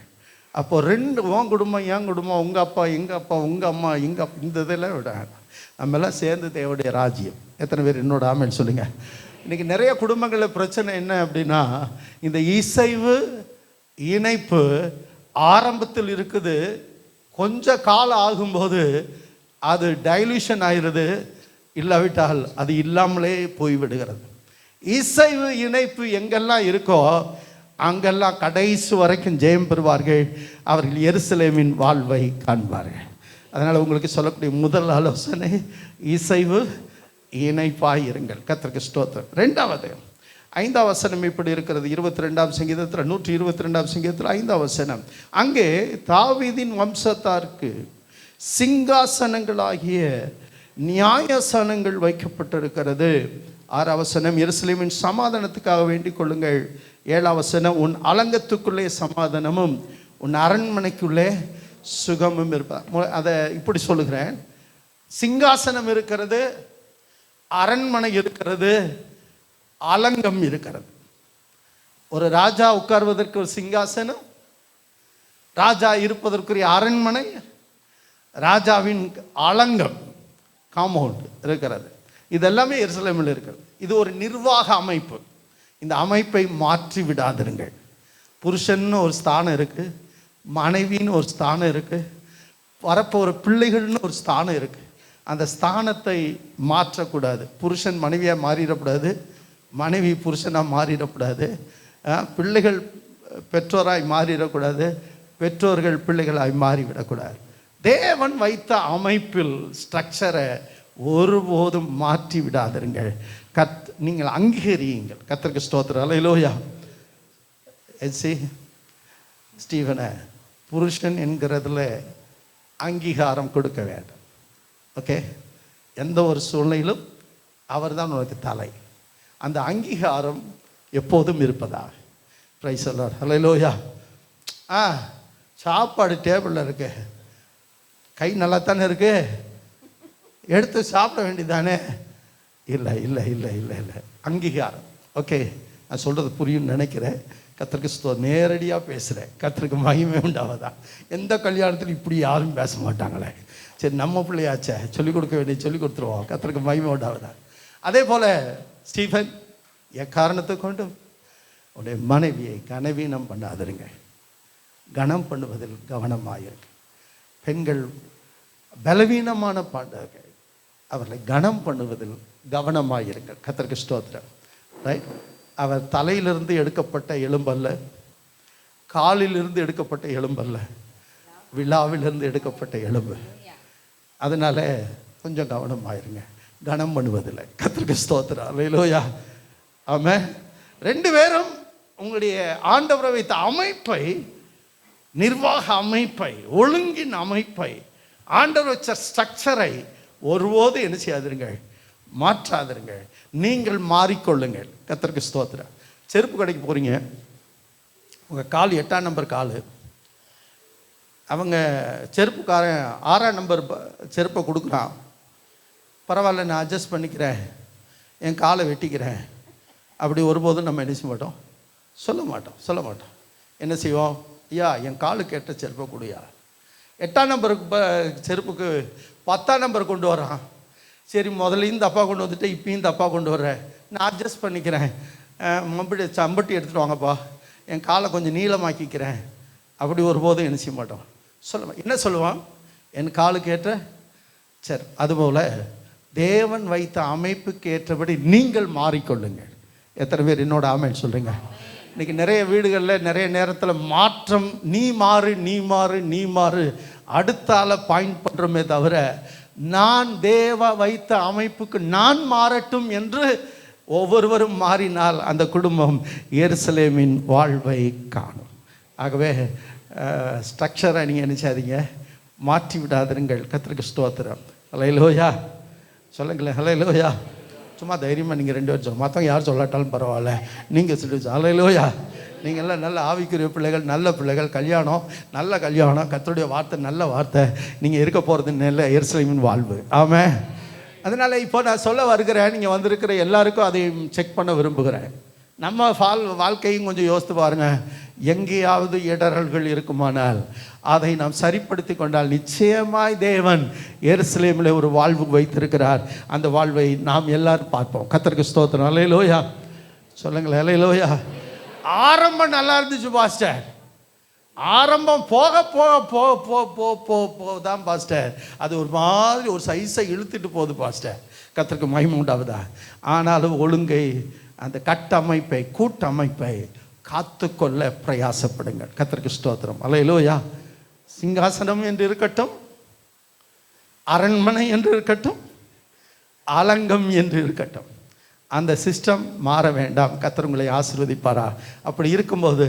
அப்போ ரெண்டு, உன் குடும்பம் என் குடும்பம், உங்கள் அப்பா எங்கள் அப்பா, உங்கள் அம்மா எங்கள் அப்பா, இந்த இதெல்லாம் விட நம்ம எல்லாம் சேர்ந்து தேவனுடைய ராஜ்யம். எத்தனை பேர் என்னோட ஆமென் சொல்லுங்க. இன்றைக்கி நிறைய குடும்பங்களில் பிரச்சனை என்ன அப்படின்னா, இந்த இசைவு இணைப்பு ஆரம்பத்தில் இருக்குது, கொஞ்ச காலம் ஆகும்போது அது டைலூஷன் ஆயிடுது, இல்லாவிட்டால் அது இல்லாமலே போய்விடுகிறது. இசைவு இணைப்பு எங்கெல்லாம் இருக்கோ அங்கெல்லாம் கடைசி வரைக்கும் ஜெயம் பெறுவார்கள். அவர்கள் எருசலேமின் வாழ்வை காண்பார்கள். அதனால் உங்களுக்கு சொல்லக்கூடிய முதல் ஆலோசனை, இசைவு இணைப்பாய் இருங்கள். கர்த்தருக்கு ஸ்தோத்திரம். 2வது 5ஆம் வசனம் இப்படி இருக்கிறது. 22ஆம் சங்கீதத்தில் 122ஆம் சங்கீதத்தில் 5ஆம் வசனம், அங்கே தாவீதின் வம்சத்தாருக்கு சிங்காசனங்களாகிய நியாயசானங்கள் வைக்கப்பட்டிருக்கிறது. 6ஆம் வசனம், எருசலேமின் சமாதானத்துக்காக வேண்டிக் கொள்ளுங்கள். 7ஆம் வசனம், உன் அலங்கத்துக்குள்ளே சமாதானமும் உன் அரண்மனைக்குள்ளே சுகமும் இருப்பா. அதை இப்படி சொல்லுகிறேன், சிங்காசனம் இருக்கிறது, அரண்மனை இருக்கிறது, அலங்கம் இருக்கிறது. ஒரு ராஜா உட்கார்வதற்கு ஒரு சிங்காசனம், ராஜா இருப்பதற்குரிய அரண்மனை, ராஜாவின் அலங்கம் காம்பவுண்ட் இருக்கிறது. இதெல்லாமே எருசலேமில் இருக்கிறது. இது ஒரு நிர்வாக அமைப்பு. இந்த அமைப்பை மாற்றி விடாதிருங்கள். புருஷன்னு ஒரு ஸ்தானம் இருக்குது, மனைவின்னு ஒரு ஸ்தானம் இருக்குது, வரப்போகிற பிள்ளைகள்னு ஒரு ஸ்தானம் இருக்குது. அந்த ஸ்தானத்தை மாற்றக்கூடாது. புருஷன் மனைவியாக மாறிடக்கூடாது, மனைவி புருஷனாக மாறிடக்கூடாது, பிள்ளைகள் பெற்றோராய் மாறிடக்கூடாது, பெற்றோர்கள் பிள்ளைகளாய் மாறிவிடக்கூடாது. தேவன் வைத்த அமைப்பில் ஸ்ட்ரக்சரை ஒருபோதும் மாற்றி விடாதிருங்கள். நீங்கள் அங்கீகரியுங்கள். கர்த்தருக்கு ஸ்தோத்திரம். அல்லேலூயா. ஸ்டீவனை புருஷன் என்கிறதுல அங்கீகாரம் கொடுக்க வேண்டும். ஓகே, எந்த ஒரு சூழ்நிலையிலும் அவர் தான் உனக்கு தலை. அந்த அங்கீகாரம் எப்போதும் இருப்பதாக. Praise the Lord. அல்லேலூயா. சாப்பாடு டேபிளில் இருக்கு, கை நல்லா தானே இருக்கு, எடுத்து சாப்பிட வேண்டியதானே? இல்லை இல்லை இல்லை இல்லை இல்லை, அங்கீகாரம். ஓகே, நான் சொல்கிறது புரியும்னு நினைக்கிறேன். கர்த்தருக்கு நேரடியாக பேசுகிறேன். கர்த்தருக்கு மகிமை உண்டாவதா? எந்த கல்யாணத்திலும் இப்படி யாரும் பேச மாட்டாங்களே. சரி, நம்ம பிள்ளையாச்சே, சொல்லிக் கொடுக்க வேண்டிய சொல்லிக் கொடுத்துருவோம். கர்த்தருக்கு மகிமை உண்டாவதா? அதே போல் ஸ்டீஃபன், எக்காரணத்தை கொண்டும் உடைய மனைவியை கனவீனம் பண்ணாதிருங்க. கனம் பண்ணுவதில் கவனமாயிருக்கு. பெண்கள் பலவீனமான பாண்டவர்கள், அவர்களை கனம் பண்ணுவதில் கவனமாயிருங்கள். கர்த்தருக்கு ஸ்தோத்திரம். ரைட். அவர் தலையிலிருந்து எடுக்கப்பட்ட எலும்பல்ல, காலிலிருந்து எடுக்கப்பட்ட எலும்பல்ல, விழாவிலிருந்து எடுக்கப்பட்ட எலும்பு. அதனால கொஞ்சம் கவனமாயிருங்க, கனம் பண்ணுவதில்லை. கர்த்தருக்கு ஸ்தோத்திரம். அல்லேலூயா. ஆமென். 2 பேரும் உங்களுடைய ஆண்டவரை வைத்த அமைப்பை, நிர்வாக அமைப்பை, ஒழுங்கின் அமைப்பை, ஆண்டவர் வச்ச ஸ்ட்ரக்சரை ஒருபோது என்ன செய்யாதிருங்கள், மாற்றாதிருங்கள். நீங்கள் மாறிக்கொள்ளுங்கள். கர்த்தருக்கு ஸ்தோத்திரம். செருப்பு கடைக்கு போகிறீங்க, உங்கள் கால் 8ஆம் நம்பர் கால், அவங்க செருப்புக்காரன் 6ஆம் நம்பர் செருப்பை கொடுக்குறான். பரவாயில்ல, நான் அட்ஜஸ்ட் பண்ணிக்கிறேன், என் காலை வெட்டிக்கிறேன். அப்படி ஒருபோதும் நம்ம என்ன செய்ய மாட்டோம், சொல்ல மாட்டோம். என்ன செய்வோம்? ஐயா, என் காலுக்கு ஏற்ற செருப்பை கொடுயா. 8ஆம் நம்பருக்கு செருப்புக்கு 10ஆம் நம்பர் கொண்டு வரான். சரி, முதலையும் தப்பாக கொண்டு வந்துட்டு இப்பயும் தப்பாக கொண்டு வர்றேன், நான் அட்ஜஸ்ட் பண்ணிக்கிறேன், சம்பட்டி எடுத்துகிட்டு வாங்கப்பா, என் காலை கொஞ்சம் நீளமாக்கிக்கிறேன். அப்படி ஒருபோதும் என்ன செய்ய மாட்டோம், என்ன சொல்லுவான்? என் காலுக்கு ஏற்ற சரி. அதுபோல் தேவன் வைத்த அமைப்புக்கு ஏற்றபடி நீங்கள் மாறிக்கொள்ளுங்கள். எத்தனை பேர் என்னோட ஆமென் சொல்கிறீங்க? இன்றைக்கி நிறைய வீடுகளில் நிறைய நேரத்தில் மாற்றம், நீ மாறு அடுத்தால பாயிண்ட் பண்ணுறோமே தவிர, நான் தேவ வைத்த அமைப்புக்கு நான் மாறட்டும் என்று ஒவ்வொருவரும் மாறினால் அந்த குடும்பம் எருசலேமின் வாழ்வை காணும். ஆகவே ஸ்ட்ரக்சரை நீங்கள் நினைச்சாதீங்க, மாற்றி விடாதிருங்கள். கர்த்தருக்கு ஸ்தோத்திரம். ஹல்லேலூயா. சொல்லுங்களேன், ஹல்லேலூயா. சும்மா தைரியமாக நீங்கள் 2 பேரும் சொல்லுங்கள், மற்றவங்க யார் சொல்லாட்டாலும் பரவாயில்ல, நீங்கள் சொல்லி ஹல்லேலூயா. நீங்கள் எல்லாம் நல்ல ஆவிக்குரிய பிள்ளைகள், நல்ல பிள்ளைகள், கல்யாணம் நல்ல கல்யாணம், கர்த்தருடைய வார்த்தை நல்ல வார்த்தை, நீங்கள் இருக்க போகிறது நல்ல எருசலேமின் வாழ்வு. ஆமென். அதனால் இப்போ நான் சொல்ல வருகிறேன், நீங்கள் வந்திருக்கிற எல்லாருக்கும் அதை செக் பண்ண விரும்புகிறேன். நம்ம வாழ்க்கையும் கொஞ்சம் யோசித்து பாருங்க. எங்கேயாவது இடரல்கள் இருக்குமானால் அதை நாம் சரிப்படுத்தி கொண்டால் நிச்சயமாய் தேவன் எருசலேமில் ஒரு வாழ்வு வைத்திருக்கிறார். அந்த வாழ்வை நாம் எல்லாரும் பார்ப்போம். கர்த்தருக்கு ஸ்தோத்திரம். அல்லேலூயா சொல்லுங்களேன். அல்லேலூயா. ஆரம்பம் நல்லா இருந்துச்சு பாஸ்டர். ஆரம்பம் போக போக போக போக போக போக போக தான் பாஸ்டர் அது ஒரு மாதிரி ஒரு சைஸை இழுத்துட்டு போகுது பாஸ்டர். கர்த்தருக்கு மகிமை உண்டாவதா. ஆனாலும் ஒழுங்கை, அந்த கட்டமைப்பை, கூட்டமைப்பை காத்துக்கொள்ள பிரயாசப்படுங்கள். கர்த்தருக்கு ஸ்தோத்திரம். அல்லேலூயா. சிங்காசனம் என்று இருக்கட்டும், அரண்மனை என்று இருக்கட்டும், அலங்கம் என்று இருக்கட்டும், அந்த சிஸ்டம் மாற வேண்டாம். கர்த்தர் உங்களை ஆசீர்வதிப்பாரா. அப்படி இருக்கும்போது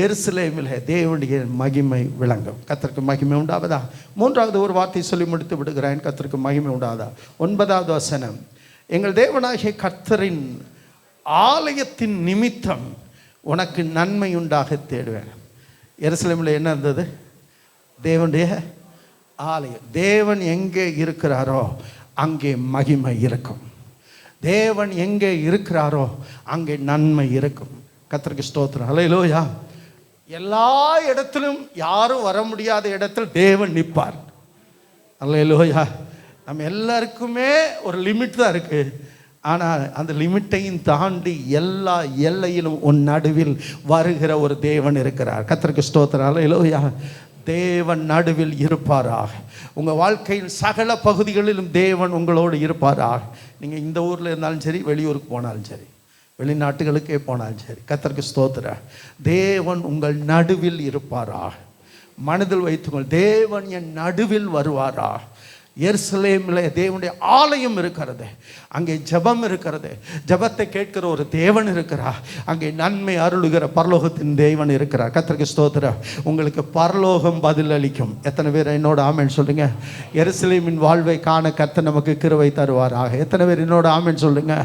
எருசலேமில் தேவனுடைய மகிமை விளங்கும். கர்த்தருக்கு மகிமை உண்டாவதா. மூன்றாவது ஒரு வார்த்தை சொல்லி முடித்து விடுகிறேன். கர்த்தருக்கு மகிமை உண்டாவதா. 9வது வசனம். எங்கள் தேவனாகிய கர்த்தரின் ஆலயத்தின் நிமித்தம் உனக்கு நன்மை உண்டாக தேடுவேன். எருசலேமில் என்ன இருந்தது? தேவனுடைய ஆலயம். தேவன் எங்கே இருக்கிறாரோ அங்கே மகிமை இருக்கும். தேவன் எங்கே இருக்கிறாரோ அங்கே நன்மை இருக்கும். கர்த்தருக்கு ஸ்தோத்திரம். அல்லேலூயா. எல்லா இடத்திலும் யாரும் வர முடியாத இடத்தில் தேவன் நிற்பார். அல்லேலூயா. நம்ம எல்லாருக்குமே ஒரு லிமிட் தான் இருக்கு. ஆனால் அந்த லிமிட்டையும் தாண்டி எல்லா எல்லையிலும் உன் நடுவில் வருகிற ஒரு தேவன் இருக்கிறார். கர்த்தருக்கு ஸ்தோத்திரம். அல்லேலூயா. தேவன் நடுவில் இருப்பாராக. உங்கள் வாழ்க்கையின் சகல பகுதிகளிலும் தேவன் உங்களோடு இருப்பாராக. நீங்கள் இந்த ஊரில் இருந்தாலும் சரி, வெளியூருக்கு போனாலும் சரி, வெளிநாட்டுகளுக்கே போனாலும் சரி, கர்த்தருக்கு ஸ்தோத்திரம். தேவன் உங்கள் நடுவில் இருப்பாராக. மனதில் வைத்துங்கள், தேவன் என் நடுவில் வருவாரா. எருசலேமில் தேவனுடைய ஆலயம் இருக்கிறது. அங்கே ஜெபம் இருக்கிறது. ஜெபத்தை கேட்கிற ஒரு தேவன் இருக்கிறார். அங்கே நன்மை அருளுகிற பரலோகத்தின் தேவன் இருக்கிறார். கர்த்தருக்கு ஸ்தோத்திரம். உங்களுக்கு பரலோகம் பதில் அளிக்கும். எத்தனை பேர் என்னோட ஆமென் சொல்லுங்க. எருசலேமின் வாழ்வை காண கர்த்தர் நமக்கு கிருபை தருவாராக. எத்தனை பேர் என்னோட ஆமென் சொல்லுங்க.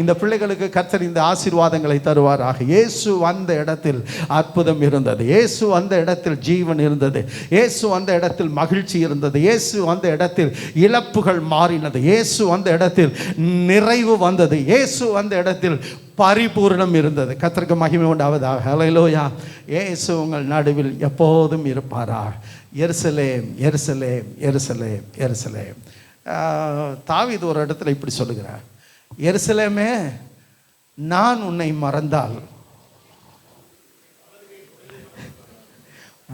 இந்த பிள்ளைகளுக்கு கர்த்தர் இந்த ஆசீர்வாதங்களை தருவாராக. இயேசு வந்த இடத்தில் அற்புதம் இருந்தது. இயேசு வந்த இடத்தில் ஜீவன் இருந்தது. இயேசு வந்த இடத்தில் மகிழ்ச்சி இருந்தது. இயேசு வந்த இடத்தில் இழப்புகள் மாறினது. இயேசு வந்த இடத்தில் நிறைவு வந்தது. இயேசு வந்த இடத்தில் பரிபூரணம் இருந்தது. கர்த்தருக்கு மகிமை உண்டாவதாக. அல்லேலூயா. இயேசு உங்கள் நடுவில் எப்போதும் இருப்பாராக. எருசலேம், எருசலேம், எருசலேம், எருசலேம். தாவீது ஒரு இடத்துல இப்படி சொல்லுகிறார். எருசலேமே, நான் உன்னை மறந்தால்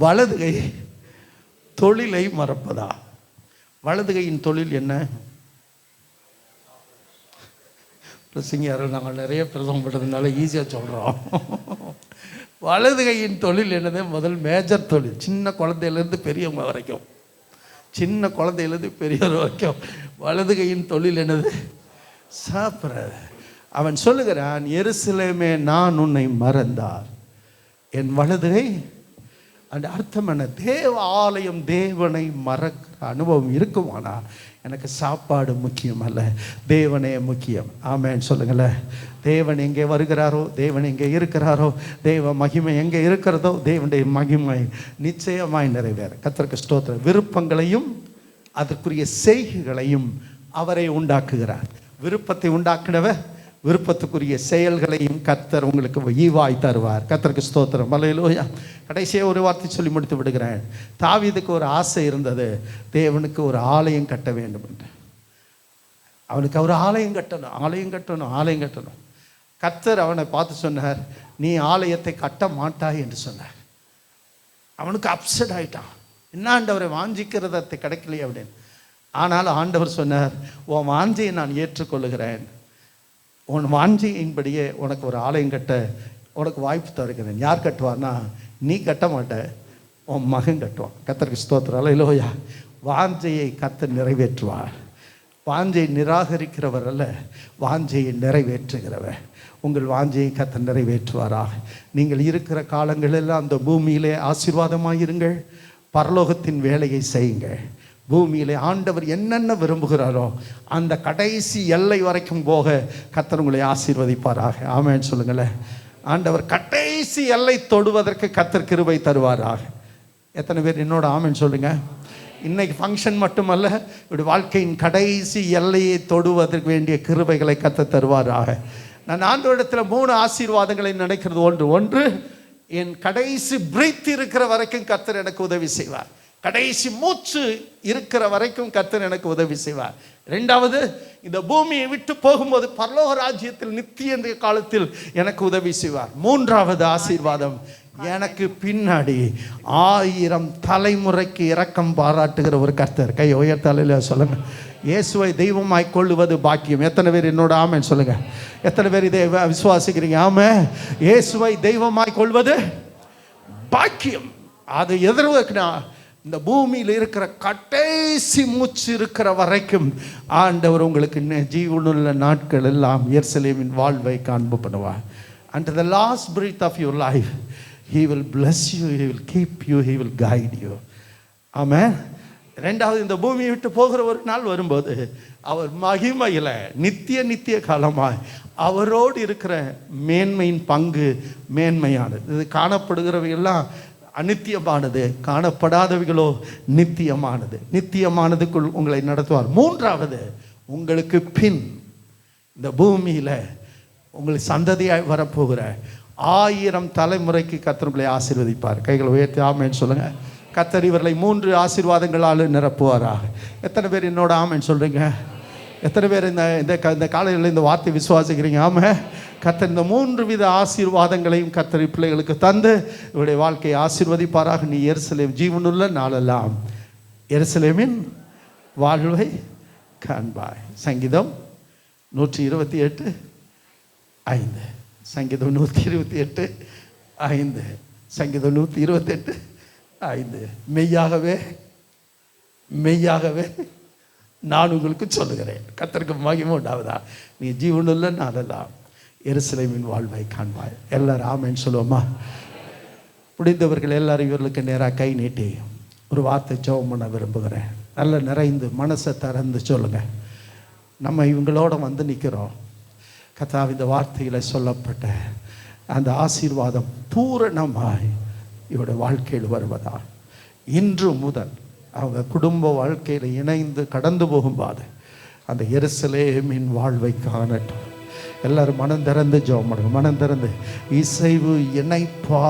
வலதுகை தொழிலை மறப்பதா. வலதுகையின் தொழில் என்ன? பிரசங்கியார்கள் நாங்கள் நிறைய பிரசவப்படுறதுனால ஈஸியாக சொல்கிறோம். வலதுகையின் தொழில் என்னது? முதல் மேஜர் தொழில். சின்ன குழந்தையிலேருந்து பெரியவங்க வரைக்கும், சின்ன குழந்தையிலேருந்து பெரியவர் வரைக்கும் வலதுகையின் தொழில் என்னது? சாப்பிட்றது. அவன் சொல்லுகிறான், எருசலேமே, நான் உன்னை மறந்தார் என் வலதுகை. அந்த அர்த்தம் என்ன? தேவ ஆலயம், தேவனை மறக்கிற அனுபவம் இருக்குமானா எனக்கு சாப்பாடு முக்கியம் அல்ல, தேவனே முக்கியம். ஆமென் சொல்லுங்களேன். தேவன் எங்கே வருகிறாரோ, தேவன் எங்கே இருக்கிறாரோ, தேவ மகிமை எங்கே இருக்கிறதோ, தேவனுடைய மகிமை நிச்சயமாய் நிறைவேறும். கர்த்தருக்கு ஸ்தோத்திரம். விருப்பங்களையும் அதற்குரிய செய்கைகளையும் அவரை உண்டாக்குகிறார். விருப்பத்தை உண்டாக்கினவர் விருப்பத்துக்குரிய செயல்களையும் கர்த்தர் உங்களுக்கு ஈவாய் தருவார். கர்த்தருக்கு ஸ்தோத்திரம். அல்லேலூயா. கடைசியாக ஒரு வார்த்தை சொல்லி முடித்து விடுகிறேன். தாவீதுக்கு ஒரு ஆசை இருந்தது, தேவனுக்கு ஒரு ஆலயம் கட்ட வேண்டும் என்று. அவனுக்கு அவர் ஆலயம் கட்டணும், ஆலயம் கட்டணும், ஆலயம் கட்டணும். கர்த்தர் அவனை பார்த்து சொன்னார், நீ ஆலயத்தை கட்ட மாட்டாய் என்று சொன்னார். அவனுக்கு அப்செட் ஆகிட்டான். என்ன ஆண்டவரை, வாஞ்சிக்கிறதை கிடைக்கலையே அப்படின்னு. ஆனால் ஆண்டவர் சொன்னார், உன் வாஞ்சையை நான் ஏற்றுக்கொள்ளுகிறேன். உன் வாஞ்சையின்படியே உனக்கு ஒரு ஆலயம் கட்ட உனக்கு வாய்ப்பு தருகிறேன். யார் கட்டுவார்னா, நீ கட்ட மாட்ட, உன் மகன் கட்டுவான். கர்த்தருக்கு ஸ்தோத்திரம். அல்லேலூயா. வாஞ்சையை கர்த்தர் நிறைவேற்றுவார். வாஞ்சை நிராகரிக்கிறவர் அல்ல, வாஞ்சையை நிறைவேற்றுகிறவர். உங்கள் வாஞ்சையை கர்த்தர் நிறைவேற்றுவாராக. நீங்கள் இருக்கிற காலங்களெல்லாம் அந்த பூமியிலே ஆசீர்வாதமாயிருங்கள். பரலோகத்தின் வேலையை செய்யுங்கள். பூமியிலே ஆண்டவர் என்னென்ன விரும்புகிறாரோ அந்த கடைசி எல்லை வரைக்கும் போக கர்த்தர் உங்களை ஆசீர்வதிப்பாராக. ஆமென் சொல்லுங்களேன். ஆண்டவர் கடைசி எல்லை தொடுவதற்கு கர்த்தர் கிருபை தருவாராக. எத்தனை பேர் என்னோட ஆமென் சொல்லுங்க. இன்னைக்கு ஃபங்க்ஷன் மட்டுமல்ல, இப்படி வாழ்க்கையின் கடைசி எல்லையை தொடுவதற்கு வேண்டிய கிருபைகளை கர்த்தர் தருவாராக. நான் ஆண்டவரிடத்தில் 3 ஆசீர்வாதங்களை நினைக்கிறது. ஒன்று என் கடைசி பிரீத் இருக்கிற வரைக்கும் கர்த்தர் எனக்கு உதவி செய்வார். கடைசி மூச்சு இருக்கிற வரைக்கும் கர்த்தர் எனக்கு உதவி செய்வார். 2வது, இந்த பூமியை விட்டு போகும்போது பரலோக ராஜ்யத்தில் நித்திய காலத்தில் எனக்கு உதவி செய்வார். 3வது ஆசீர்வாதம், எனக்கு பின்னாடி 1000 தலைமுறைக்கு இரக்கம் பாராட்டுகிற ஒரு கர்த்தர். கை உயர்த்தால சொல்லுங்க. இயேசுவை தெய்வமாய் கொள்ளுவது பாக்கியம். எத்தனை பேர் என்னோட ஆமென் சொல்லுங்க. எத்தனை பேர் இதை விசுவாசிக்கிறீங்க? ஆமென். இயேசுவை தெய்வமாய் கொள்வது பாக்கியம். அது எதிர்வா இந்த பூமியில் இருக்கிற கடைசி மூச்சு இருக்கிற வரைக்கும் ஆண்டவர் உங்களுக்கு ஜீவனுள்ள நாட்கள் எல்லாம் எருசலேமின் வாழ்வை காண்பு பண்ணுவார். Until the last breath of your life, He will bless you, He will keep you, He will guide you. ஆமென். 2வது, இந்த பூமியை விட்டு போகிற ஒரு நாள் வரும்போது அவர் மகிமையில் நித்திய காலமாய் அவரோடு இருக்கிற மேன்மையின் பங்கு மேன்மையானது. இது காணப்படுகிறவையெல்லாம் அநித்தியமானது, காணப்படாதவைகளோ நித்தியமானது. நித்தியமானதுக்குள் உங்களை நடத்துவார். 3வது, உங்களுக்கு பின் இந்த பூமியில் உங்களுக்கு சந்ததியாய் வரப்போகிற 1000 தலைமுறைக்கு கர்த்தர் உங்களை ஆசீர்வதிப்பார். கைகளை உயர்த்தி ஆமென் சொல்லுங்க. கர்த்தர் இவர்களை 3 ஆசீர்வாதங்களால் நிரப்புவாராக. எத்தனை பேர் என்னோட ஆமென் சொல்றீங்க? எத்தனை பேர் இந்த காலையில் இந்த வார்த்தை விசுவாசிக்கிறீங்க? ஆமாம். கர்த்தர் இந்த 3 வித ஆசீர்வாதங்களையும் கர்த்தர் பிள்ளைகளுக்கு தந்து இவருடைய வாழ்க்கையை ஆசீர்வதிப்பாராக. நீ எருசலேம் ஜீவனுள்ள நாளெல்லாம் எருசலேமின் வாழ்வை காண்பாய். சங்கீதம் 128:5. சங்கீதம் 128:5. சங்கீதம் 128:5. மெய்யாகவே நான் உங்களுக்கு சொல்லுகிறேன். கர்த்தருக்கு மகிமை உண்டாவதா. நீ ஜீவனுள்ள நாளெல்லாம் எருசலேமின் வாழ்வை காண்பாய். எல்லாரும் ஆமென் சொல்லுவோமா? முடிந்தவர்கள் எல்லாரும் இவர்களுக்கு நேராக கை நீட்டி ஒரு வார்த்தை ஜெபம் பண்ண விரும்புகிறேன். நல்ல நிறைந்து மனசை திறந்து சொல்லுங்க. நம்ம இவங்களோட வந்து நிற்கிறோம். கர்த்தாவே, இந்த வார்த்தையில் சொல்லப்பட்ட அந்த ஆசீர்வாதம் பூரணமாய் இவருடைய வாழ்க்கையில் வருவதா. இன்று முதல் அவங்க குடும்ப வாழ்க்கையில் இணைந்து கடந்து போகும்போது அந்த எருசலேமின் வாழ்வை காணட்டும். எல்லாரும் மனம் திறந்து ஜெபம் பண்ணுங்க. மனம் திறந்து இசைவு இணைப்பா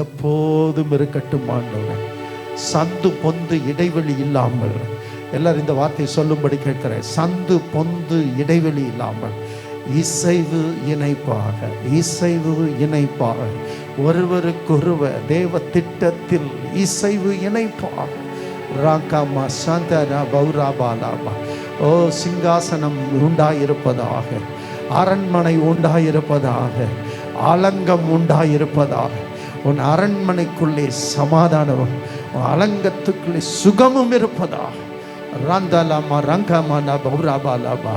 எப்போதும் இருக்கட்டும் ஆண்டவரே. சந்து பொந்து இடைவெளி இல்லாமல் எல்லாரும் இந்த வார்த்தையை சொல்லும்படி கேட்கிறேன். சந்து பொந்து இடைவெளி இல்லாமல் இசைவு இணைப்பாக, இசைவு இணைப்பாக, ஒருவருக்கொருவர் தேவ திட்டத்தில் இசைவு இணைப்பாக. ராகாமா சாந்தனா பௌராபாலாமா. ஓ, சிங்காசனம் உண்டாயிருப்பதாக, அரண்மனை உண்டாயிருப்பதாக, அலங்கம் உண்டாயிருப்பதாக. உன் அரண்மனைக்குள்ளே சமாதானமும் அலங்கத்துக்குள்ளே சுகமும் இருப்பதாக. ரந்தலாமா ரங்கமானா பௌராபாலாபா.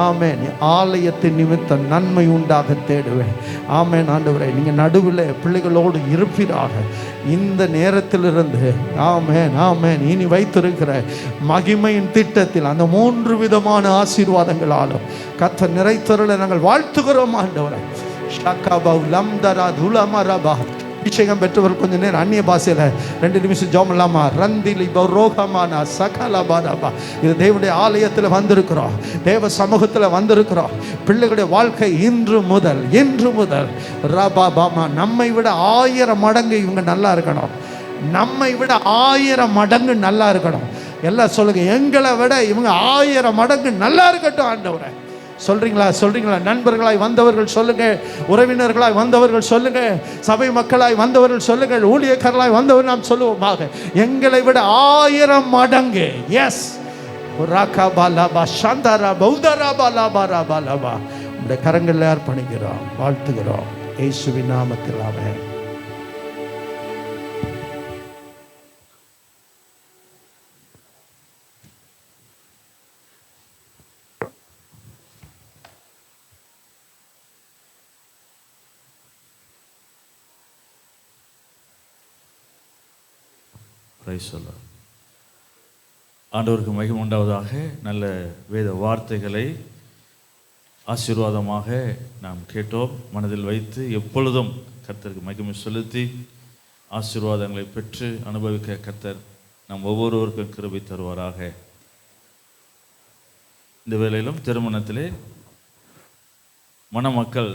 ஆமென். ஆலயத்தின் நிமித்தம் நன்மை உண்டாக தேடுவேன். ஆமென். ஆண்டவரே, நீங்கள் நடுவில் பிள்ளைகளோடு இருப்பீராக. இந்த நேரத்திலிருந்து ஆமென் ஆமென் இனி வைத்திருக்கிற மகிமையின் திட்டத்தில் அந்த 3 விதமான ஆசீர்வாதங்களாலும் கர்த்தர் நிறைத்தருளை நாங்கள் வாழ்த்துகிறோம் ஆண்டவரே. ஷக்காபௌ லம்தரா துலமரபா. அபிஷேகம் பெற்றவர் கொஞ்ச நேரம் அந்நிய பாஷையில் 2 நிமிஷம் ஜெபம் இல்லாமா. ரந்திலி பௌரோகமானா சகலபாரபா. இது தேவனுடைய ஆலயத்தில் வந்திருக்கிறோம், தேவ சமூகத்தில் வந்திருக்கிறோம். பிள்ளைகளுடைய வாழ்க்கை இன்று முதல் ரபா பாமா நம்மை விட 1000 மடங்கு இவங்க நல்லா இருக்கணும். நம்மை விட 1000 மடங்கு நல்லா இருக்கணும். எல்லாம் சொல்லுங்க, எங்களை விட இவங்க 1000 மடங்கு நல்லா இருக்கட்டும் ஆண்டவரே. சொல்றீங்களா? நண்பர்களாய் வந்தவர்கள் சொல்லுங்க, உறவினர்களாய் வந்தவர்கள் சொல்லுங்க, சபை மக்களாய் வந்தவர்கள் சொல்லுங்கள், ஊழியக்காரர்களாய் வந்தவர் நாம் சொல்லுவோமாக. எங்களை விட 1000 மடங்கு. எஸ். ராகாபாலாபா சாந்தாரா பௌதராபாலாபாராபாலாபா. உடைய கரங்களில் அர்ப்பணிக்கிறோம், வாழ்த்துகிறோம் இயேசுவின் நாமத்தில். ஆமென். ஆண்டவருக்கு மகிமை உண்டாவதாக. நல்ல வேத வார்த்தைகளை ஆசீர்வாதமாக நாம் கேட்டோம். மனதில் வைத்து எப்பொழுதும் கர்த்தருக்கு மகிமை செலுத்தி ஆசீர்வாதங்களை பெற்று அனுபவிக்க கர்த்தர் நம் ஒவ்வொருவருக்கும் கிருபை தருவாராக. இந்த வேளையிலும் திருமணத்திலே மணமக்கள்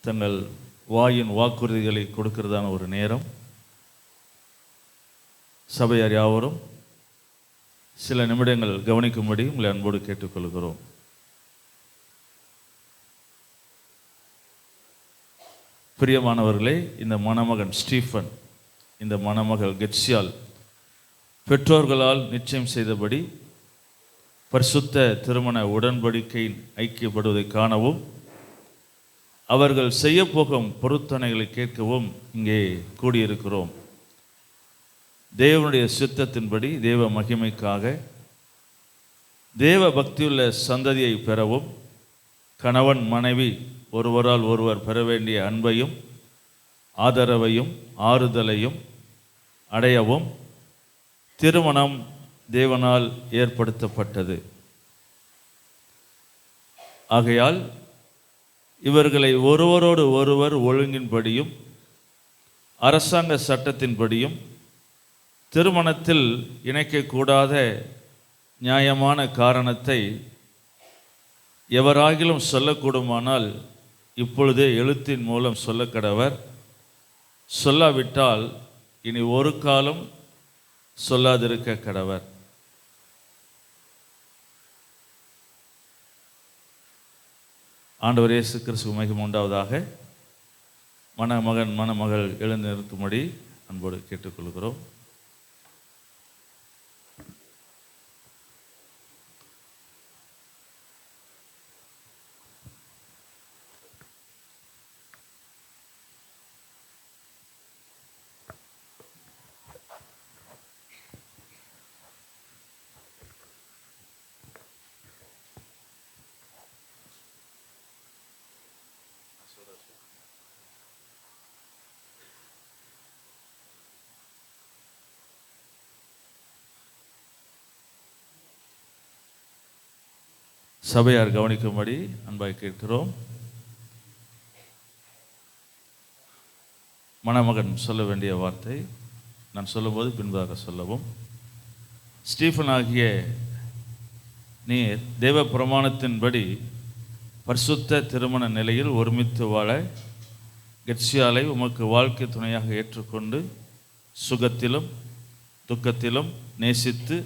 தங்கள் வாயின் வாக்குறுதிகளை கொடுக்கிறதான ஒரு நேரம். சபையார் யாவரும் சில நிமிடங்கள் கவனிக்கும்படி உங்களை அன்போடு கேட்டுக்கொள்கிறோம். பிரியமானவர்களே, இந்த மணமகன் ஸ்டீஃபன், இந்த மணமகள் கெட்சியால் பெற்றோர்களால் நிச்சயம் செய்தபடி பரிசுத்த திருமண உடன்படிக்கையின் ஐக்கியப்படுவதை காணவும் அவர்கள் செய்யப்போகும் பொருத்தனைகளை கேட்கவும் இங்கே கூடியிருக்கிறோம். தேவனுடைய சித்தத்தின்படி தேவ மகிமைக்காக தேவ பக்தியுள்ள சந்ததியை பெறவும் கணவன் மனைவி ஒருவரால் ஒருவர் பெற வேண்டிய அன்பையும் ஆதரவையும் ஆறுதலையும் அடையவும் திருமணம் தேவனால் ஏற்படுத்தப்பட்டது. ஆகையால் இவர்களை ஒருவரோடு ஒருவர் ஒழுங்கின்படியும் அரசாங்க சட்டத்தின்படியும் திருமணத்தில் இணைக்கக்கூடாத நியாயமான காரணத்தை எவராகிலும் சொல்லக்கூடுமானால் இப்பொழுதே எழுத்தின் மூலம் சொல்லக்கடவர். சொல்லாவிட்டால் இனி ஒரு காலம் சொல்லாதிருக்க கடவர். ஆண்டவர் இயேசு கிறிஸ்துவுக்கு மகிமை உண்டாவதாக. மணமகன் மணமகள் எழுந்து நிற்கும்படி அன்போடு கேட்டுக்கொள்கிறோம். சபையார் கவனிக்கும்படி அன்பாய் கேட்கிறோம். மணமகன் சொல்ல வேண்டிய வார்த்தை நான் சொல்லும்போது பின்பதாக சொல்லவும். ஸ்டீஃபன் ஆகிய நீர் தேவ பிரமாணத்தின்படி பரிசுத்த திருமண நிலையில் ஒருமித்து வாழ கெட்சியாலை உமக்கு வாழ்க்கை துணையாக ஏற்றுக்கொண்டு சுகத்திலும் துக்கத்திலும் நேசித்து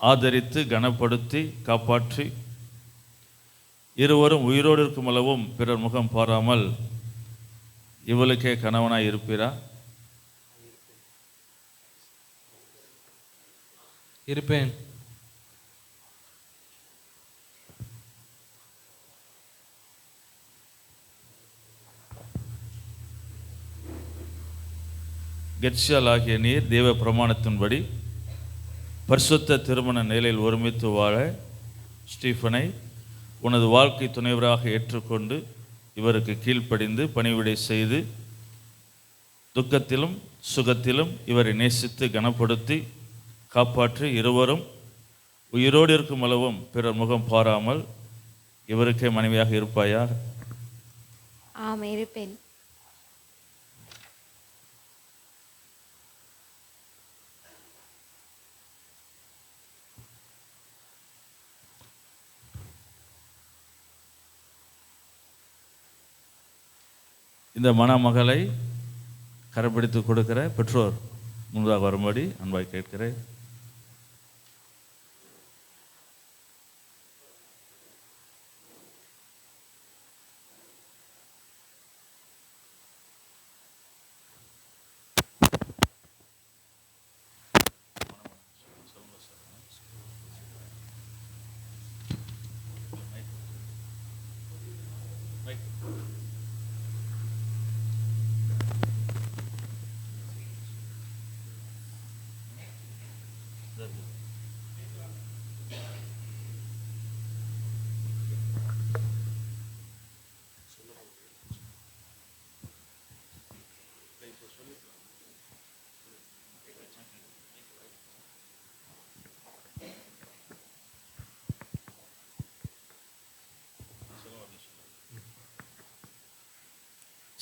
ஆதரித்து கனப்படுத்தி காப்பாற்றி இருவரும் உயிரோடு இருக்கும் அளவும் பிறர் முகம் பாராமல் இவளுக்கே கணவனாய் இருப்பீரா? இருப்பேன். கெட்சியால் ஆகிய நீர் தேவ பிரமாணத்தின்படி பரிசுத்த திருமண நிலையில் ஒருமித்து வாழ ஸ்டீஃபனை உனது வாழ்க்கை துணைவராக ஏற்றுக்கொண்டு இவருக்கு கீழ்ப்படிந்து பணிவிடை செய்து துக்கத்திலும் சுகத்திலும் இவரை நேசித்து கனப்படுத்தி காப்பாற்றி இருவரும் உயிரோடு இருக்கும் அளவும் பிறர் முகம் பாராமல் இவருக்கே மனைவியாக இருப்பாயா? ஆம், இருப்பேன். இந்த மணமகளை கரைப்பிடித்து கொடுக்கிற பெற்றோர் முன்பதாக வரும்படி அன்பாய் கேட்கிறேன்.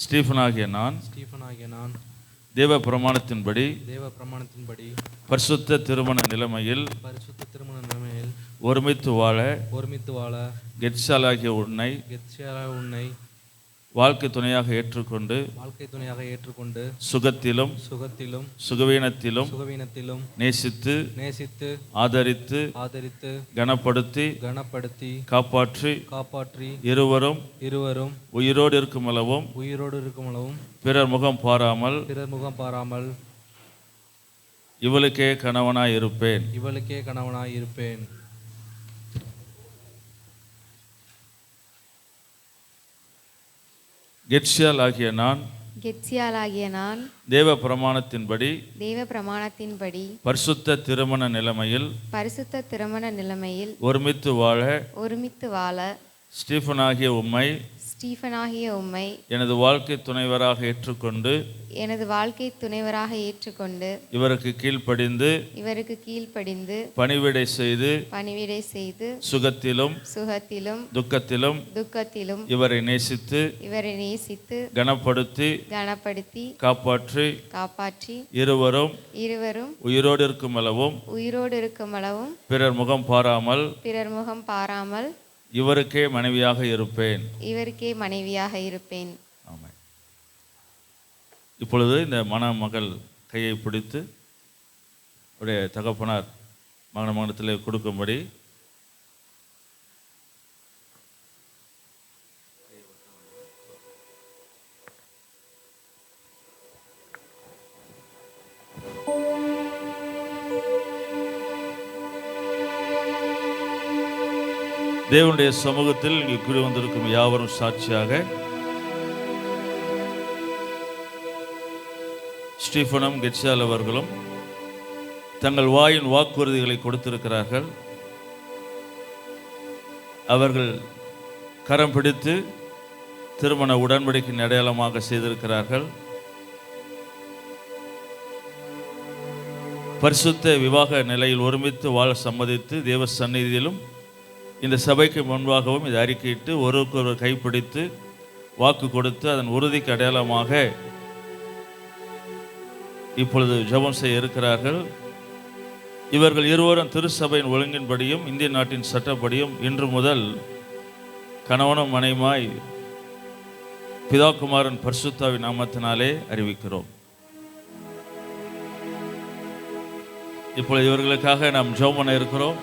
ஸ்டீஃபனாகிய நான் தேவ பிரமாணத்தின்படி தேவ பிரமாணத்தின்படி பரிசுத்த திருமண நிலைமையில் ஒருமித்து வாழ கெட்சாலாகிய உன்னை வாழ்க்கை துணையாக ஏற்றுக்கொண்டு சுகத்திலும் சுகவீனத்திலும் நேசித்து ஆதரித்து கனப்படுத்தி காப்பாற்றி இருவரும் உயிரோடு இருக்கும் அளவும் பிறர் முகம் பாராமல் இவளுக்கே கணவனாய் இருப்பேன். கெட்சியால் ஆகிய நான் தேவ பிரமாணத்தின்படி பரிசுத்த திருமண நிலைமையில் ஒருமித்து வாழ ஸ்டீஃபனாகிய உம்மை எனது வாழ்க்கை துணைவராக ஏற்றுக்கொண்டு இவருக்கு கீழ்ப்படிந்து பணிவிடை செய்து சுகத்திலும் துக்கத்திலும் இவரை நேசித்து கனப்படுத்தி காப்பாற்றி இருவரும் உயிரோடு இருக்கும் அளவும் பிறர் முகம் பாராமல் இவருக்கே மனைவியாக இருப்பேன். ஆமென். இப்பொழுது இந்த மணமகள் கையை பிடித்து உடைய தகப்பனார் மகனத்திலே கொடுக்கும்படி தேவனுடைய சமூகத்தில் இங்கு கூடி வந்திருக்கும் யாவரும் சாட்சியாக ஸ்டீஃபனும் கெட்சால் அவர்களும் தங்கள் வாயின் வாக்குறுதிகளை கொடுத்திருக்கிறார்கள். அவர்கள் கரம் பிடித்து திருமண உடன்படிக்கையின் அடையாளமாக செய்திருக்கிறார்கள். பரிசுத்த விவாக நிலையில் ஒருமித்து வாழ சம்மதித்து தேவ சந்நிதியிலும் இந்த சபைக்கு முன்பாகவும் இதை அறிக்கையிட்டு ஒருவருக்கொருவர் கைப்பிடித்து வாக்கு கொடுத்து அதன் உறுதிக்கு அடையாளமாக இப்பொழுது ஜெபம் செய்ய இருக்கிறார்கள். இவர்கள் இருவரும் திருச்சபையின் ஒழுங்கின்படியும் இந்திய நாட்டின் சட்டப்படியும் இன்று முதல் கணவனும் மனைவியாய் பிதாகுமாரன் பரிசுத்தாவின் நாமத்தினாலே அறிவிக்கிறோம். இப்பொழுது இவர்களுக்காக நாம் ஜெபம் பண்ண இருக்கிறோம்.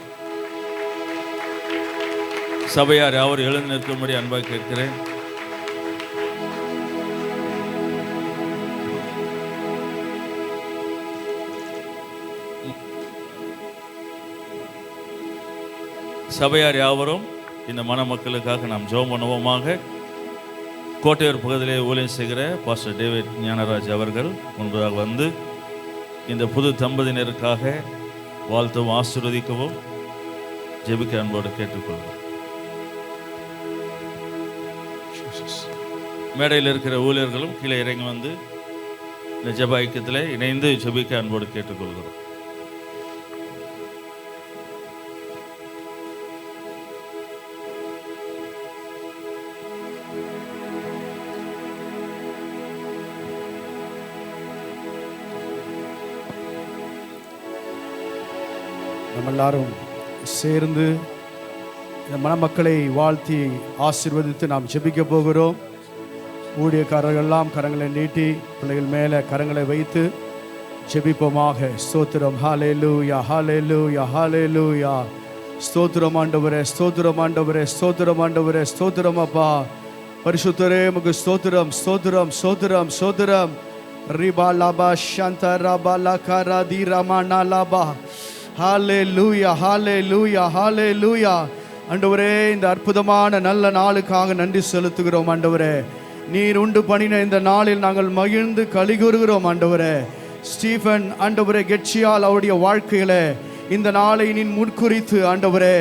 சபையார் யாவரும் எழுந்து நிற்கும்படி அன்பாக கேட்கிறேன். சபையார் யாவரும் இந்த மணமக்களுக்காக நாம் ஜெபம் பண்ணுவோமாக. கோட்டையூர் பகுதியிலே ஊழியம் செய்கிற பாஸ்டர் டேவிட் ஞானராஜ் அவர்கள் முன்பதாக வந்து இந்த புது தம்பதியினருக்காக வாழ்த்தவும் ஆசீர்வதிக்கவும் ஜெபிக்க அன்போடு கேட்டுக்கொள்வோம். மேடையில் இருக்கிற ஊழியர்களும் கீழே இறங்கி வந்து இந்த ஜெப ஐக்கியத்தில் இணைந்து ஜெபிக்க அன்போடு கேட்டுக்கொள்கிறோம். நம்ம எல்லாரும் சேர்ந்து இந்த மணமக்களை வாழ்த்தி ஆசீர்வதித்து நாம் ஜெபிக்க போகிறோம். ஊழியக்காரர்கள் எல்லாம் கரங்களை நீட்டி பிள்ளைகள் மேலே கரங்களை வைத்து ஜெபிப்போமாக. ஸ்தோத்திரம். ஹல்லேலூயா, ஹல்லேலூயா, ஹல்லேலூயா. ஸ்தோத்திரம் ஆண்டவரே, ஸ்தோத்திரம் ஆண்டவரே, ஸ்தோத்திரம் ஆண்டவரே, ஸ்தோத்திரம் அப்பா. பரிசுத்தரே உமக்கு ஸ்தோத்திரம், ஸ்தோத்திரம், ஸ்தோத்திரம், ஸ்தோத்திரம். ரிபா லாபா ஷாந்தா ராபா லகாரா தி ரமானா லாபா. ஹல்லேலூயா, ஹல்லேலூயா, ஹல்லேலூயா. ஆண்டவரே, இந்த அற்புதமான நல்ல நாளுக்காக நன்றி செலுத்துகிறோம் ஆண்டவரே. நீர் உண்டு பண்ணின இந்த நாளில் நாங்கள் மகிழ்ந்து கலிகூறுகிறோம் ஆண்டவரே. ஸ்டீஃபன் ஆண்டவரே கெட்சியால் அவருடைய வாழ்க்கையில இந்த நாளை நீ முன்குறித்து ஆண்டவரே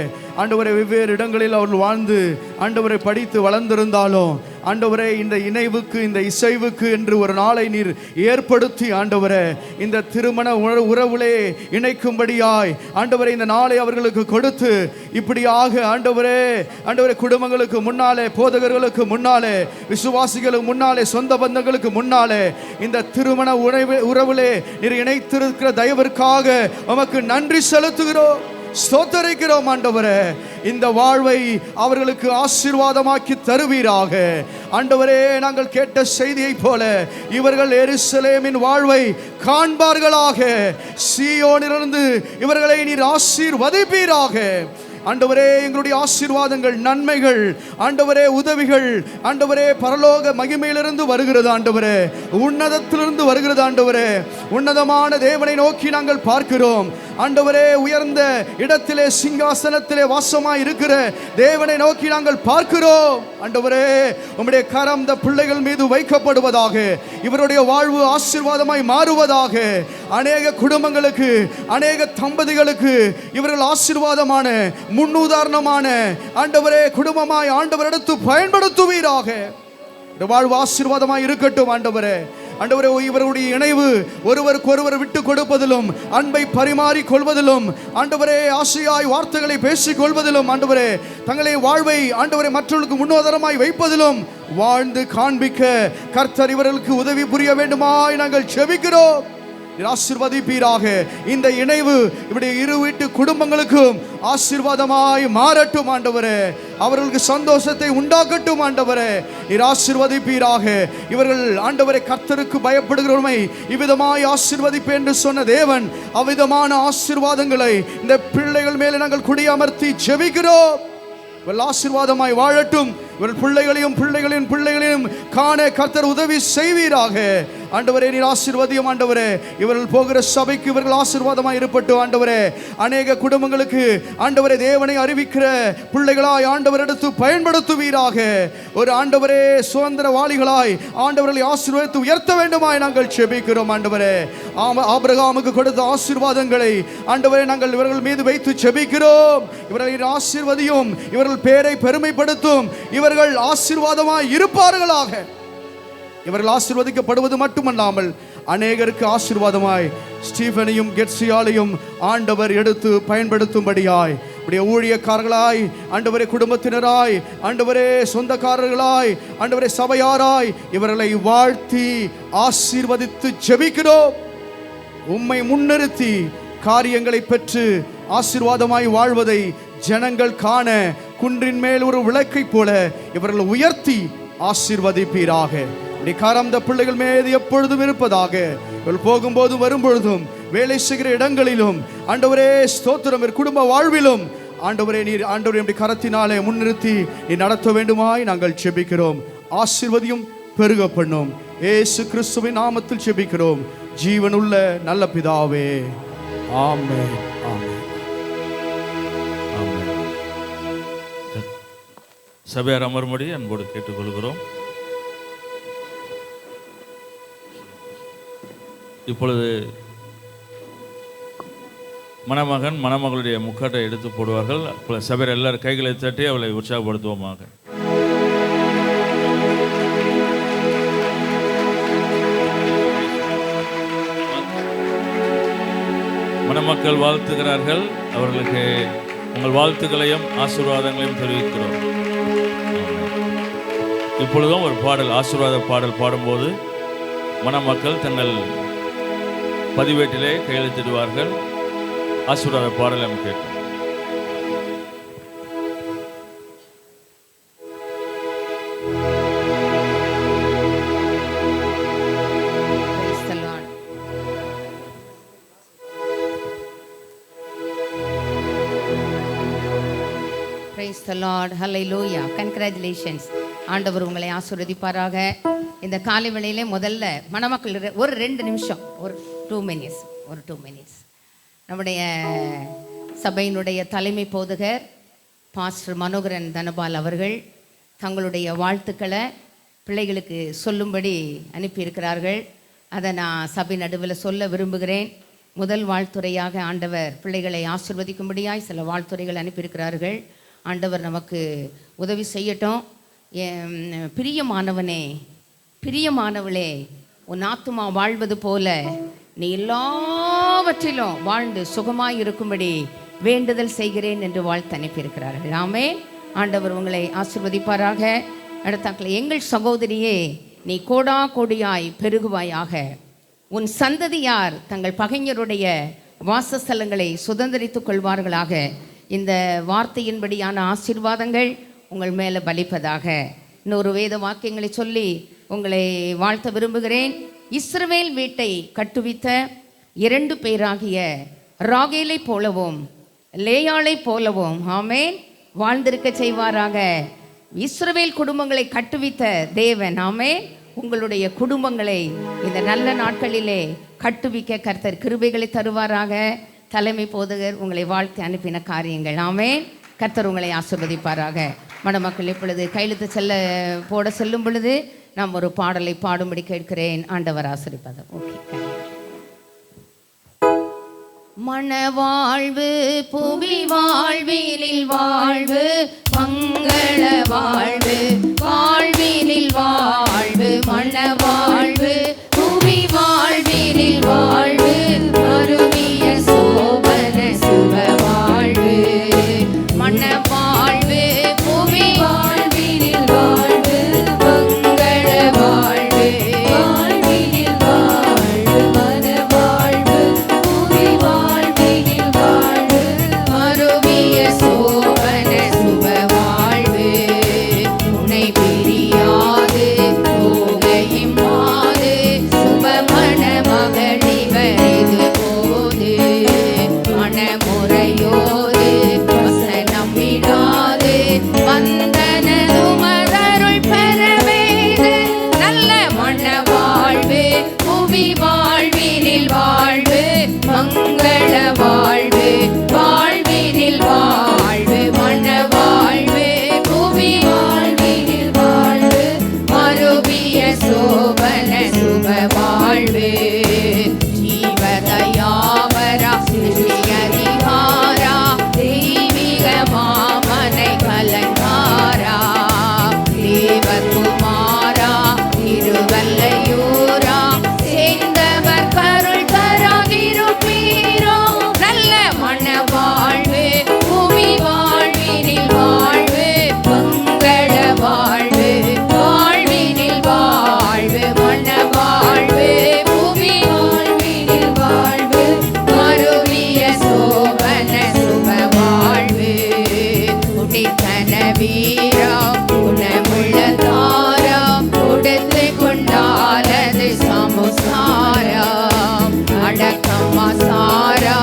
வெவ்வேறு இடங்களில் அவர்கள் வாழ்ந்து ஆண்டவரை படித்து வளர்ந்திருந்தாலும் ஆண்டவரே இந்த இணைவுக்கு இந்த இசைவுக்கு என்று ஒரு நாளை நீர் ஏற்படுத்தி ஆண்டவரே இந்த திருமண உறவுலே இணைக்கும்படியாய் ஆண்டவரே இந்த நாளை அவர்களுக்கு கொடுத்து இப்படியாக ஆண்டவரே குடும்பங்களுக்கு முன்னாலே, போதகர்களுக்கு முன்னாலே, விசுவாசிகளுக்கு முன்னாலே, சொந்த பந்தங்களுக்கு முன்னாலே இந்த திருமண உறவிலே நீர் இணைத்திருக்கிற தயவிற்காக உமக்கு நன்றி செலுத்துகிறோம். ஸ்தோத்தரிக்கிறோம் ஆண்டவரே. இந்த வாழ்வை அவர்களுக்கு ஆசீர்வாதமாக்கி தருவீராக ஆண்டவரே. நாங்கள் கேட்ட செய்தியைப் போல இவர்கள் எருசலேமின் வாழ்வை காண்பார்களாக. சீயோனிலிருந்து இவர்களை நீர் ஆசீர்வதிப்பீராக ஆண்டவரே. எங்களுடைய ஆசீர்வாதங்கள், நன்மைகள் ஆண்டவரே, உதவிகள் ஆண்டவரே பரலோக மகிமையிலிருந்து வருகிறது ஆண்டவரே, உன்னதத்திலிருந்து வருகிறது ஆண்டவரே. உன்னதமான தேவனை நோக்கி நாங்கள் பார்க்கிறோம் ஆண்டவரே. உயர்ந்த இடத்திலே சிங்காசனத்திலே வாசமாய் இருக்கிற தேவனை நோக்கி நாங்கள் பார்க்கிறோம் ஆண்டவரே. உம்முடைய கரம் இந்த பிள்ளைகள் மீது வைக்கப்படுவதாக. இவருடைய வாழ்வு ஆசீர்வாதமாய் மாறுவதாக. அநேக குடும்பங்களுக்கு, அநேக தம்பதிகளுக்கு இவர்கள் ஆசீர்வாதமான, முன்னுதாரணமான ஆண்டவரே குடும்பமாய் ஆண்டவரிடத்து பயன்படுத்துவீராக. இந்த வாழ்வு ஆசீர்வாதமாய் இருக்கட்டும் ஆண்டவரே. ஆண்டவரே, இவருடைய இணைவு ஒருவருக்கு ஒருவர் விட்டு கொடுப்பதிலும், அன்பை பரிமாறி கொள்வதிலும் ஆண்டவரே, ஆசையாய் வார்த்தைகளை பேசிக் கொள்வதிலும் ஆண்டவரே, தங்களை வாழ்வை ஆண்டவரே மற்றவர்களுக்கு முன்னுதாரணமாய் வைப்பதிலும் வாழ்ந்து காண்பிக்க கர்த்தர் இவர்களுக்கு உதவி புரிய வேண்டுமாய் நாங்கள் ஜெபிக்கிறோம். ஆசீர்வதிப்பீராக. இந்த இணைவு இப்படி இரு வீட்டு குடும்பங்களுக்கும் ஆசீர்வாதமாய் மாறட்டும் ஆண்டவரே. அவர்களுக்கு சந்தோஷத்தை உண்டாக்கட்டும் ஆண்டவரே. நீர் ஆசீர்வதிப்பீராக. இவர்கள் ஆண்டவரை கர்த்தருக்கு பயப்படுகிறவர்மை இவ்விதமாய் ஆசீர்வதிப்பேன் என்று சொன்ன தேவன் அவ்விதமான ஆசீர்வாதங்களை இந்த பிள்ளைகள் மேலே நாங்கள் குடியமர்த்தி ஜெபிக்கிறோம். இவர்கள் ஆசீர்வாதமாய் வாழட்டும். இவர்கள் பிள்ளைகளையும் பிள்ளைகளையும் காண கர்த்தர் உதவி செய்வீராக ஆண்டவரே. நீர் ஆசீர்வதியும் ஆண்டவரே. இவர்கள் போகிற சபைக்கு இவர்கள் ஆசீர்வாதமாய் இருப்பட்டும் ஆண்டவரே. அநேக குடும்பங்களுக்கு ஆண்டவரே தேவனை அறிவிக்கிற பிள்ளைகளாய் ஆண்டவர் எடுத்து பயன்படுத்துவீராக. ஒரு ஆண்டவரே சுதந்திரவாளிகளாய் ஆண்டவர்களை ஆசீர்வதித்து உயர்த்த வேண்டுமாய் நாங்கள் ஜெபிக்கிறோம் ஆண்டவரே. ஆபிரகாமுக்கு கொடுத்த ஆசீர்வாதங்களை ஆண்டவரே நாங்கள் இவர்கள் மீது வைத்து ஜெபிக்கிறோம். இவர்களை ஆசீர்வதியும், இவர்கள் பேரை பெருமைப்படுத்தும், இவர்கள் ஆசீர்வாதமாய் இருப்பார்களாக. இவர்கள் ஆசீர்வதிக்கப்படுவது மட்டுமல்லாமல் அநேகருக்கு ஆசீர்வாதமாய் ஸ்டீபனையும் கெட்சியாலையும் ஆண்டவர் எடுத்து பயன்படுத்தும்படியாய் இப்படிய ஊழியக்காரர்களாய் ஆண்டவரே, குடும்பத்தினராய் ஆண்டவரே, சொந்தக்காரர்களாய் ஆண்டவரே, சபையாராய் இவர்களை வாழ்த்தி ஆசீர்வதித்து ஜெபிக்கிறோம். உம்மை முன்னிறுத்தி காரியங்களை பெற்று ஆசீர்வாதமாய் வாழ்வதை ஜனங்கள் காண குன்றின் மேல் ஒரு விளக்கை போல இவர்கள் உயர்த்தி ஆசீர்வதிப்பீராக. கரம் இந்த பிள்ளைகள் மீது எப்பொழுதும் இருப்பதாக. இவர்கள் போகும்போதும் வரும்பொழுதும் வேலை செய்கிற இடங்களிலும் ஆண்டவரே ஸ்தோத்திரம், குடும்ப வாழ்விலும் ஆண்டவரே நீர் ஆண்டவரே இப்படி கரத்தினாலே முன்னிறுத்தி நீ நடத்த வேண்டுமாய் நாங்கள் ஜெபிக்கிறோம். ஆசீர்வதியும் பெருக பண்ணும். இயேசு கிறிஸ்துவின் நாமத்தில் ஜெபிக்கிறோம் ஜீவனுள்ள நல்ல பிதாவே. ஆமென். ஆமென். சபையார் அமரும்படி அன்போடு கேட்டுக்கொள்கிறோம். இப்பொழுது மணமகன் மணமகளுடைய முக்காட்டை எடுத்து போடுவார்கள். சபையார் எல்லாரும் கைகளை தட்டி அவளை உற்சாகப்படுத்துவோமாக. மணமக்கள் வாழ்த்துகிறார்கள். அவர்களுக்கு உங்கள் வாழ்த்துக்களையும் ஆசீர்வாதங்களையும் தெரிவிக்கிறோம். இப்பொழுதும் ஒரு பாடல், ஆசீர்வாத பாடல் பாடும்போது மணமக்கள் தங்கள் பதிவேட்டிலே கையெழுத்திடுவார்கள். ஆசீர்வாத பாடல் நம்ம கேட்போம். Praise the Lord. Hallelujah. Congratulations. ஆண்டவர் உங்களை ஆசீர்வதிப்பாராக. இந்த காலை வேளையிலே முதல்ல மணமக்கள் ஒரு 2 நிமிஷம், ஒரு 2 மினிட்ஸ் நம்முடைய சபையினுடைய தலைமை போதகர் பாஸ்டர் மனோகரன் தனபால் அவர்கள் தங்களுடைய வாழ்த்துக்களை பிள்ளைகளுக்கு சொல்லும்படி அனுப்பியிருக்கிறார்கள். அதை நான் சபை நடுவில் சொல்ல விரும்புகிறேன். முதல் வாழ்த்துறையாக ஆண்டவர் பிள்ளைகளை ஆசீர்வதிக்கும்படியாய் சில வாழ்த்துறைகள் அனுப்பியிருக்கிறார்கள். ஆண்டவர் நமக்கு உதவி செய்யட்டும். பிரியமானவனே, பிரியமானவளே, உன் ஆத்துமா வாழ்வது போல நீ எல்லாவற்றிலும் வாழ்ந்து சுகமாய் இருக்கும்படி வேண்டுதல் செய்கிறேன் என்று வாழ்த்து அனுப்பியிருக்கிறார்கள். ஆமே. ஆண்டவர் உங்களை ஆசீர்வதிப்பாராக. அடுத்தாக்களை, எங்கள் சகோதரியே, நீ கோடா கோடியாய் பெருகுவாயாக. உன் சந்ததியார் தங்கள் பகைஞருடைய வாசஸ்தலங்களை சுதந்திரித்துக் கொள்வார்களாக. இந்த வார்த்தையின்படியான ஆசீர்வாதங்கள் உங்கள் மேலே பலிப்பதாக. இன்னொரு வேத வாக்கியங்களை சொல்லி உங்களை வாழ்த்த விரும்புகிறேன். இஸ்ரவேல் வீட்டை கட்டுவித்த 2 பேராகிய ராகேலை போலவும் லேயாளை போலவும் ஆமேன் வாழ்ந்திருக்க செய்வாராக. இஸ்ரவேல் குடும்பங்களை கட்டுவித்த தேவன் ஆமேன் உங்களுடைய குடும்பங்களை இந்த நல்ல நாட்களிலே கட்டுவிக்க கர்த்தர் கிருபைகளை தருவாராக. தலைமை போதகர் உங்களை வாழ்த்தி அனுப்பின காரியங்கள் ஆமேன். கர்த்தர் உங்களை ஆசீர்வதிப்பாராக. மணமக்கள் இப்பொழுது கையெழுத்து போட செல்லும் பொழுது நாம் ஒரு பாடலை பாடும்படி கேட்கிறேன். ஆண்டவர் ஆசீர்வதிப்பார். ஓகே. மணவாழ்வு புவி வாழ்வினில் வாழ்வு மங்கள வாழ்வு வாழ்வினில் வாழ்வு மணவாழ்வு புவி வாழ்வினில் வாழ்வு அருவிய சோபன சுப வாழ்வு மணவாழ்வு புவி வாழ்வினில் வாழ்வு மங்கள வாழ்வு வாழ்வினில் வாழ்வு மணவாழ்வு புவி வாழ்வினில் வாழ்வு அருவிய சோபன சுப வாழ்வு உன்னை பிரியாது போகையும் மாது சுபமண மகளிவரிது போது மணமுறையோது வசனம் விடாது வந்தனதுமரருள் பெறவேது நல்ல மண வாழ்வு புவி வாழ்வினில் வாழ்வு மங்கள வாழ்வு வாழ்வினில் வாழ்வு மண வாழ்வு புவி வாழ்வினில் வாழ்வு மறுபிய சோபன சுப வாழ்வு ஜீவதயாவரா அதிகாரா தெய்வீக மாமனை கலங்காரா தேவகுமாரா திருவல்லையூரா சேர்ந்தவர் கருள் தராதிருப்பீரோ நல்ல மண வாழ்வு புவி வாழ்வினில் வாழ்வு மங்கள வாழ்வு வாழ்வினில் வாழ்வு மண வாழ்வு புவி வாழ்வினில் வாழ்வு மறுவிய சோபன சுப வாழ்வு உடைத்தன வீரா குணமுள்ள தாரா கொடுத்து கொண்டாலது சமுசாரா அடக்கமா சாரா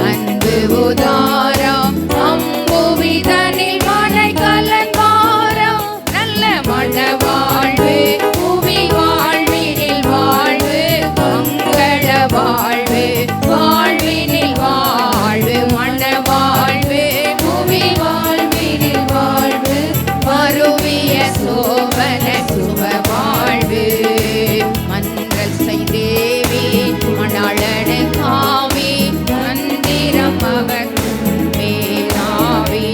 அன்பு உதாரா அம்புவிதனில் மனை கலன்வாரா நல்ல மண வாழ்வு புவி வாழ்வினில் வாழ்வு மங்கள வாழ்வு வாழ்வினில் வாழ்வு மண வாழ்வு புவி வாழ்வினில் வாழ்வு மறுவிய சோபன சுப வாழ்வு மன்றல் செய்தேவி மணாளனு காவி மந்திரம் அவர் மேலாவி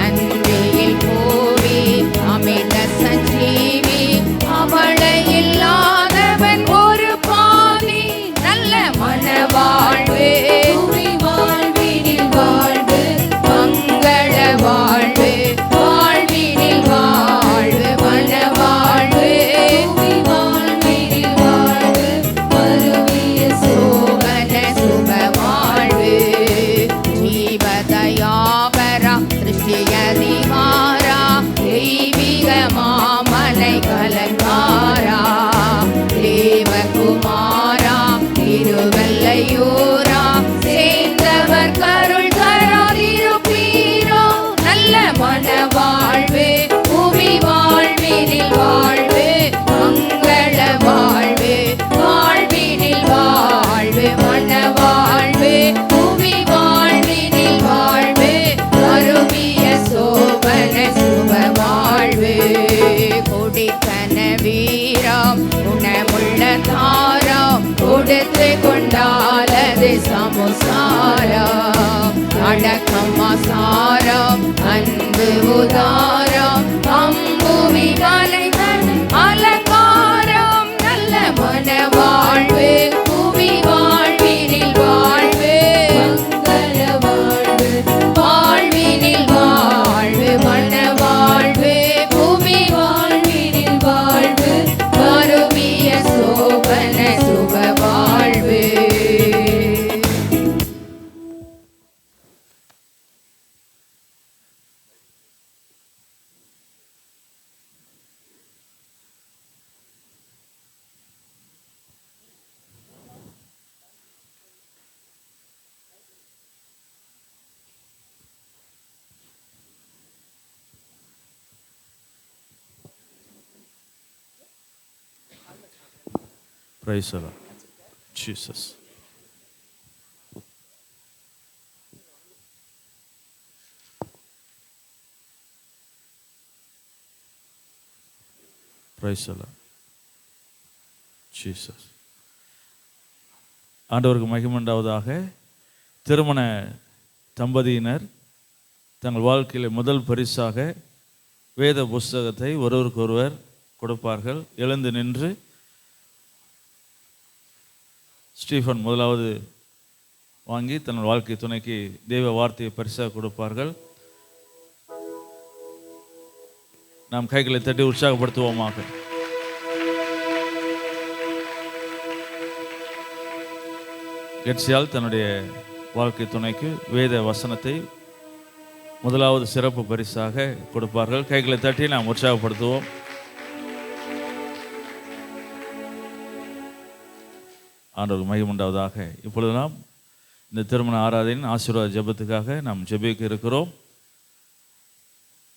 அன்றியில் போவி அமித சஞ்சீவி அவளை இல்லாதவன் ஒரு பாவி நல்ல மன வாழ்வு புவி வாழ்வினில் வாழ்வு மங்கள வாழ்வு வாழ்வினில் வாழ்வு மன வாழ்வு புவி வாழ்வினில் வாழ்வு மறுவிய சோபன சுப வாழ்வு ஜீவதயாபரா சிருஷ்டியதிகாரா தெய்வீக மாமனை கலங்காரா தேவகுமாரா திருவல்லையூரா சேர்ந்தவர் கருள் தராதிருப்பீரோ நல்ல மன வாழ்வு புவி வாழ்வினில் வாழ்வு மங்கள வாழ்வு வாழ்வினில் வாழ்வு மன வாழ்வு புவி வாழ்வினில் வாழ்வு அருவிய சோபன சுப வாழ்வு கொடித்தன வீரம் குணமுள்ள தாரம் கொடுத்து கொண்டாலது சமுசாரம் அடக்கமா சாரம் அன்பு உதாரம் அம்புவிதனை அலங்காரம் நல்ல மன வாழ்வு புவி வாழ்வினில் வாழ்வு மங்கள வாழ்வு வாழ்வினில் வாழ்வு மன வாழ்வு புவி வாழ்வினில் வாழ்வு மறுவிய சோபன சுப வாழ்வு Praise the Lord. Jesus. Praise the Lord. Jesus. ஆண்டவருக்கு மகிமை உண்டாவதாக. திருமண தம்பதியினர் தங்கள் வாழ்க்கையில் முதல் பரிசாக வேத புஸ்தகத்தை ஒருவருக்கொருவர் கொடுப்பார்கள். எழுந்து நின்று ஸ்டீஃபன் முதலாவது வாங்கி தன் வாழ்க்கை துணைக்கு தெய்வ வார்த்தையை பரிசாக கொடுப்பார்கள். நாம் கைகளை தட்டி உற்சாகப்படுத்துவோமாக. கெட்சியால் தன்னுடைய வாழ்க்கை துணைக்கு வேத வசனத்தை முதலாவது சிறப்பு பரிசாக கொடுப்பார்கள். கைகளை தட்டி நாம் உற்சாகப்படுத்துவோம். ஆண்டவருக்கு மகிமை உண்டாவதாக. இப்பொழுது நாம் இந்த திருமண ஆராதனையின் ஆசீர்வாத ஜெபத்துக்காக நாம் ஜெபிக்க இருக்கிறோம்.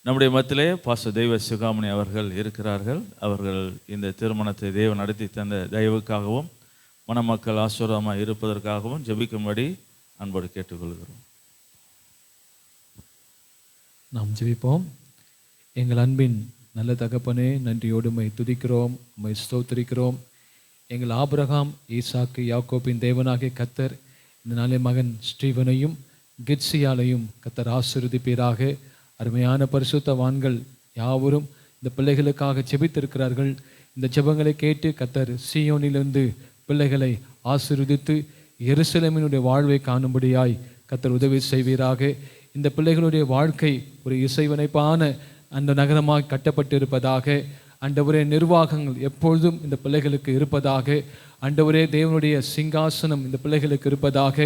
நம்முடைய மத்தியிலே பாஸ்டர் தெய்வ சிகாமணி அவர்கள் இருக்கிறார்கள். அவர்கள் இந்த திருமணத்தை தேவன் நடத்தி தந்த தயவுக்காகவும் மணமக்கள் ஆசீர்வாதமாக இருப்பதற்காகவும் ஜெபிக்கும்படி அன்போடு கேட்டுக்கொள்கிறோம். நாம் ஜெபிப்போம். எங்கள் அன்பின் நல்ல தகப்பனே, நன்றியோடு உம்மை துதிக்கிறோம், உம்மை ஸ்தோத்திரிக்கிறோம். எங்கள் ஆபிரகாம், ஈசாக்கு, யாக்கோபின் தேவனாகிய கர்த்தர் இந்த நாளை மகன் ஸ்டீவனையும் கிட்சியாலையும் கர்த்தர் ஆசீர்வதிப்பீராக. அருமையான பரிசுத்தவான்கள் யாவரும் இந்த பிள்ளைகளுக்காக ஜெபித்திருக்கிறார்கள். இந்த ஜெபங்களை கேட்டு கர்த்தர் சீயோனிலிருந்து பிள்ளைகளை ஆசீர்வதித்து எருசலேமினுடைய வாழ்வை காணும்படியாய் கர்த்தர் உதவி செய்வீராக. இந்த பிள்ளைகளுடைய வாழ்க்கை ஒரு இசைவனைப்பான அந்த நகரமாக கட்டப்பட்டு இருப்பதாக. ஆண்டவரே, நிர்வாகங்கள் எப்பொழுதும் இந்த பிள்ளைகளுக்கு இருப்பதாக. ஆண்டவரே, தேவனுடைய சிங்காசனம் இந்த பிள்ளைகளுக்கு இருப்பதாக.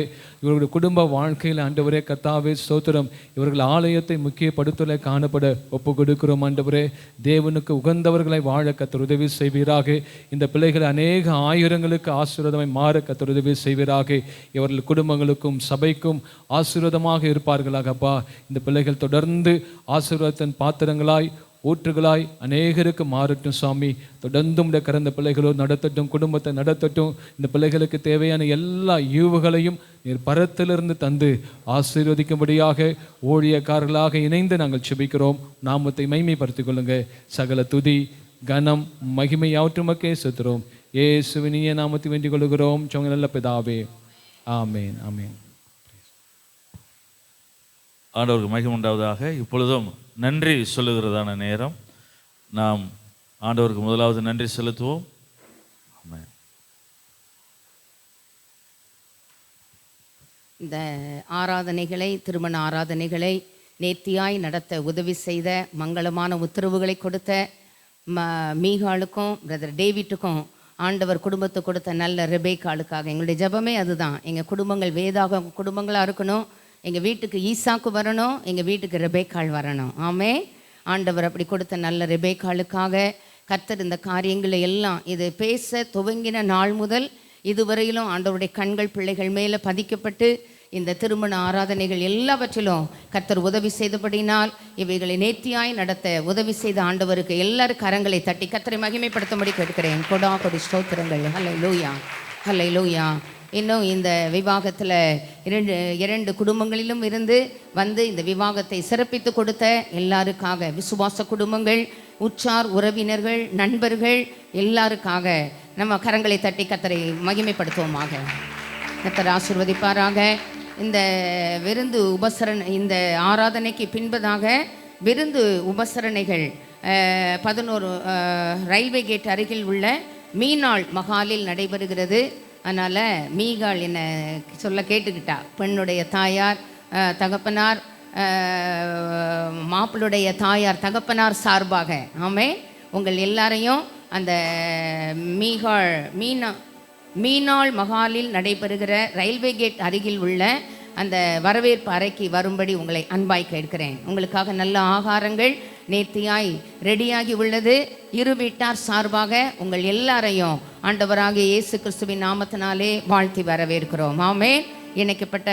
இவர்களுடைய குடும்ப வாழ்க்கையில் ஆண்டவரே கர்த்தாவே ஸ்தோத்திரம், இவர்கள் ஆலயத்தை முக்கியப்படுத்தலை காணப்பட ஒப்பு கொடுக்கிறோம். ஆண்டவரே, தேவனுக்கு உகந்தவர்களை வாழ கர்த்தர் உதவி செய்வீராக. இந்த பிள்ளைகள் அநேக ஆயிரங்களுக்கு ஆசீர்வாதமாய் மாற கர்த்தர் உதவி செய்வீராக. இவர்கள் குடும்பங்களுக்கும் சபைக்கும் ஆசீர்வாதமாக இருப்பார்களாகப்பா. இந்த பிள்ளைகள் தொடர்ந்து ஆசீர்வாதத்தின் பாத்திரங்களாய் ஊற்றுகளாய் அநேகருக்கு மாறட்டும் சுவாமி. தொடர்ந்து உடைய கறந்த பிள்ளைகளோடு நடத்தட்டும், குடும்பத்தை நடத்தட்டும். இந்த பிள்ளைகளுக்கு தேவையான எல்லா ஈவுகளையும் நீர் பரத்திலிருந்து தந்து ஆசீர்வதிக்கும்படியாக ஊழியக்காரர்களாக இணைந்து நாங்கள் செபிக்கிறோம். நாமத்தை மைமைப்படுத்திக் கொள்ளுங்க. சகல துதி கனம் மகிமை யாவற்றுமக்கே செத்துறோம். இயேசுவினிய நாமத்தை வேண்டிக் கொள்கிறோம் சொங்க நல்ல பிதாவே, ஆமேன் ஆமேன். ஆண்டவருக்கு மகிமை உண்டாவதாக. இப்பொழுதும் நன்றி சொல்லுகிறதான நேரம். நாம் ஆண்டவருக்கு முதலாவது நன்றி செலுத்துவோம். ஆமென். இந்த ஆராதனைகளை, திருமண ஆராதனைகளை நேர்த்தியாய் நடத்த உதவி செய்த, மங்களமான உத்தரவுகளை கொடுத்த மீகாளுக்கும் பிரதர் டேவிட்டுக்கும் ஆண்டவர் குடும்பத்தை கொடுத்த நல்ல ரெபேக்காளுக்காக எங்களுடைய ஜெபமே அதுதான். எங்கள் குடும்பங்கள் வேதாக குடும்பங்களாக இருக்கணும். எங்கள் வீட்டுக்கு ஈசாக்கு வரணும், எங்கள் வீட்டுக்கு ரெபேக்காள் வரணும். ஆமே. ஆண்டவர் அப்படி கொடுத்த நல்ல ரெபேக்காளுக்காக கர்த்தர் இந்த காரியங்களை எல்லாம் இது பேச துவங்கின நாள் முதல் இதுவரையிலும் ஆண்டவருடைய கண்கள் பிள்ளைகள் மேலே பதிக்கப்பட்டு இந்த திருமண ஆராதனைகள் எல்லாவற்றிலும் கர்த்தர் உதவி செய்தபடினால் இவைகளை நேர்த்தியாய் நடத்த உதவி செய்த ஆண்டவருக்கு எல்லாரும் கரங்களை தட்டி கர்த்தரை மகிமைப்படுத்தும்படி கேட்கிறேன். கொடா கொடி ஸ்தோத்திரங்கள். ஹல்லேலூயா, ஹல்லேலூயா. இன்னும் இந்த விவாகத்தில் இரண்டு குடும்பங்களிலும் இருந்து வந்து இந்த விவாகத்தை சிறப்பித்து கொடுத்த எல்லாருக்காக, விசுவாச குடும்பங்கள், உற்றார் உறவினர்கள், நண்பர்கள் எல்லாருக்காக நம்ம கரங்களை தட்டி கர்த்தரை மகிமைப்படுத்துவோமாக. கர்த்தர் ஆசீர்வதிப்பாராக. இந்த விருந்து இந்த ஆராதனைக்கு பின்பதாக விருந்து உபசரணைகள் 11 ரயில்வே கேட் அருகில் உள்ள மீனாள் மகாலில் நடைபெறுகிறது. அதனால் மீகாள் என்னை சொல்ல கேட்டுக்கிட்டா. பெண்ணுடைய தாயார் தகப்பனார், மாப்பிளுடைய தாயார் தகப்பனார் சார்பாக ஆமே உங்கள் எல்லாரையும் அந்த மீனாள் மகாலில் நடைபெறுகிற ரயில்வே கேட் அருகில் உள்ள அந்த வரவேற்பு அறைக்கு வரும்படி உங்களை அன்பாய் கேட்கிறேன். உங்களுக்காக நல்ல ஆகாரங்கள் நேர்த்தியாய் ரெடியாகி உள்ளது. இரு வீட்டார் சார்பாக உங்கள் எல்லாரையும் ஆண்டவராகிய இயேசு கிறிஸ்துவின் நாமத்தினாலே வாழ்த்தி வரவேற்கிறோம். ஆமென். இணைக்கப்பட்ட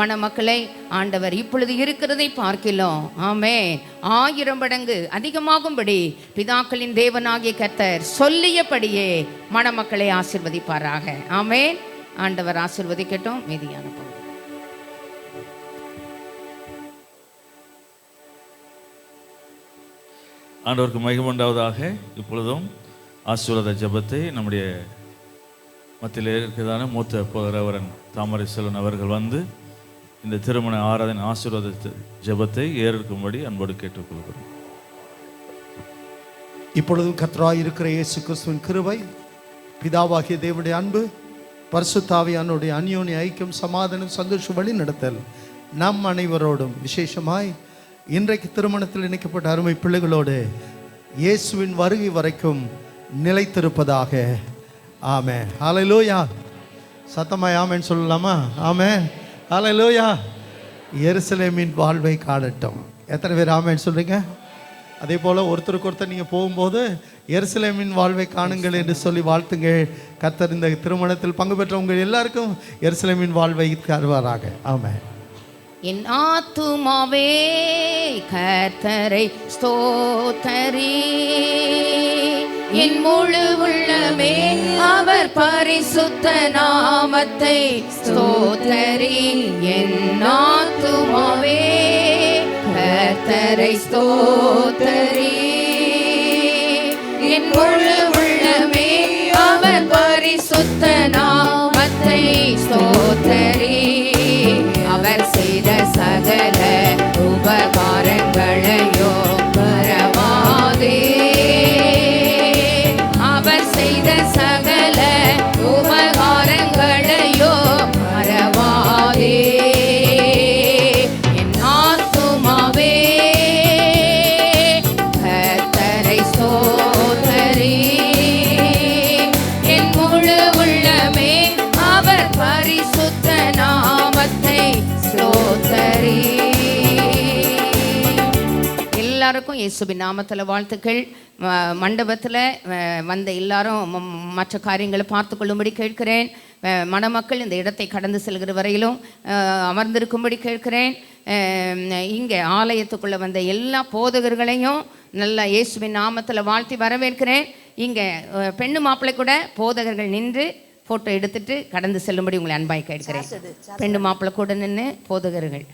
மணமக்களை ஆண்டவர் இப்பொழுது இருக்கிறதை பார்க்கிறோம். ஆமென். 1000 மடங்கு அதிகமாகும்படி பிதாக்களின் தேவனாகிய கர்த்தர் சொல்லியபடியே மணமக்களை ஆசீர்வதிப்பாராக. ஆமென். ஆண்டவர் ஆசீர்வதிக்கட்டும். மீதியான பங்கு ஆண்டவருக்கு மகிமை உண்டாவதாக. இப்பொழுதும் ஆசீர்வாத ஜெபத்தை நம்முடைய மத்தியில் இருக்கிறதான மூத்த போதரவரன் தாமரை செல்வன் அவர்கள் வந்து இந்த திருமண ஆராதனை ஆசீர்வாத ஜெபத்தை ஏற்கும்படி அன்போடு கேட்டுக்கொள்கிறோம். இப்பொழுதும் கர்த்தராய் இருக்கிற இயேசு கிறிஸ்துவின் கிருபை, பிதாவாகிய தேவனுடைய அன்பு, பரிசுத்த ஆவியானவருடைய அந்யோன்ய ஐக்கியம், சமாதானம், சந்தோஷம், வழி நடத்தல் நம் அனைவரோடும் விசேஷமாய் இன்றைக்கு திருமணத்தில் இணைக்கப்பட்ட அருமை பிள்ளைகளோடு இயேசுவின் வருகை வரைக்கும் நிலைத்திருப்பதாக. ஆமென். ஹல்லேலூயா. சத்தமாய் ஆமென் சொல்லலாமா? ஆமென். ஹல்லேலூயா. எருசலேமின் வாழ்வை காணட்டும். எத்தனை பேர் ஆமென் சொல்றீங்க? அதே போல் ஒருத்தருக்கு ஒருத்தர் நீங்கள் போகும்போது எருசலேமின் வாழ்வை காணுங்கள் என்று சொல்லி வாழ்த்துங்க. கர்த்தர் இந்த திருமணத்தில் பங்கு பெற்றவங்க எல்லாருக்கும் எருசலேமின் வாழ்வை தருவாராக. ஆமென். என் ஆத்துமாவே கர்த்தரை ஸ்தோத்தரி, என் முழு உள்ளமே அவர் பரிசுத்த நாமத்தை ஸ்தோத்தரி. என் ஆத்துமாவே கர்த்தரை ஸ்தோத்தரி, என் முழு உள்ளமே அவர் பரிசுத்த நாமத்தை ஸ்தோத்தரி. அவர் செய்த சகல உபகாரங்களையோ மறவாதே, அவர் செய்த சகல உபகாரங்களையோ மறவாதே. என் ஆத்துமாவே கர்த்தரை ஸ்தோத்தரி, என் முழு உள்ளமே அவர் பரிசுத்த நாமத்தை ஸ்தோத்தரி. எல்லாருக்கும் இயேசுவின் நாமத்தில் வாழ்த்துக்கள். மண்டபத்தில் வந்த எல்லாரும் மற்ற காரியங்களை பார்த்து கொள்ளும்படி கேட்கிறேன். மணமக்கள் இந்த இடத்தை கடந்து செல்கிற வரையிலும் அமர்ந்திருக்கும்படி கேட்கிறேன். இங்கே ஆலயத்துக்குள்ளே வந்த எல்லா போதகர்களையும் நல்ல இயேசுவின் நாமத்தில் வாழ்த்தி வரவேற்கிறேன். இங்கே பெண்ணு மாப்பிள்ளை கூட போதகர்கள் நின்று ஃபோட்டோ எடுத்துட்டு கடந்து செல்லும்படி உங்களை அன்பாய் கேட்கிறேன். பெண்ணு மாப்பிள்ளை கூட நின்று போதகர்கள்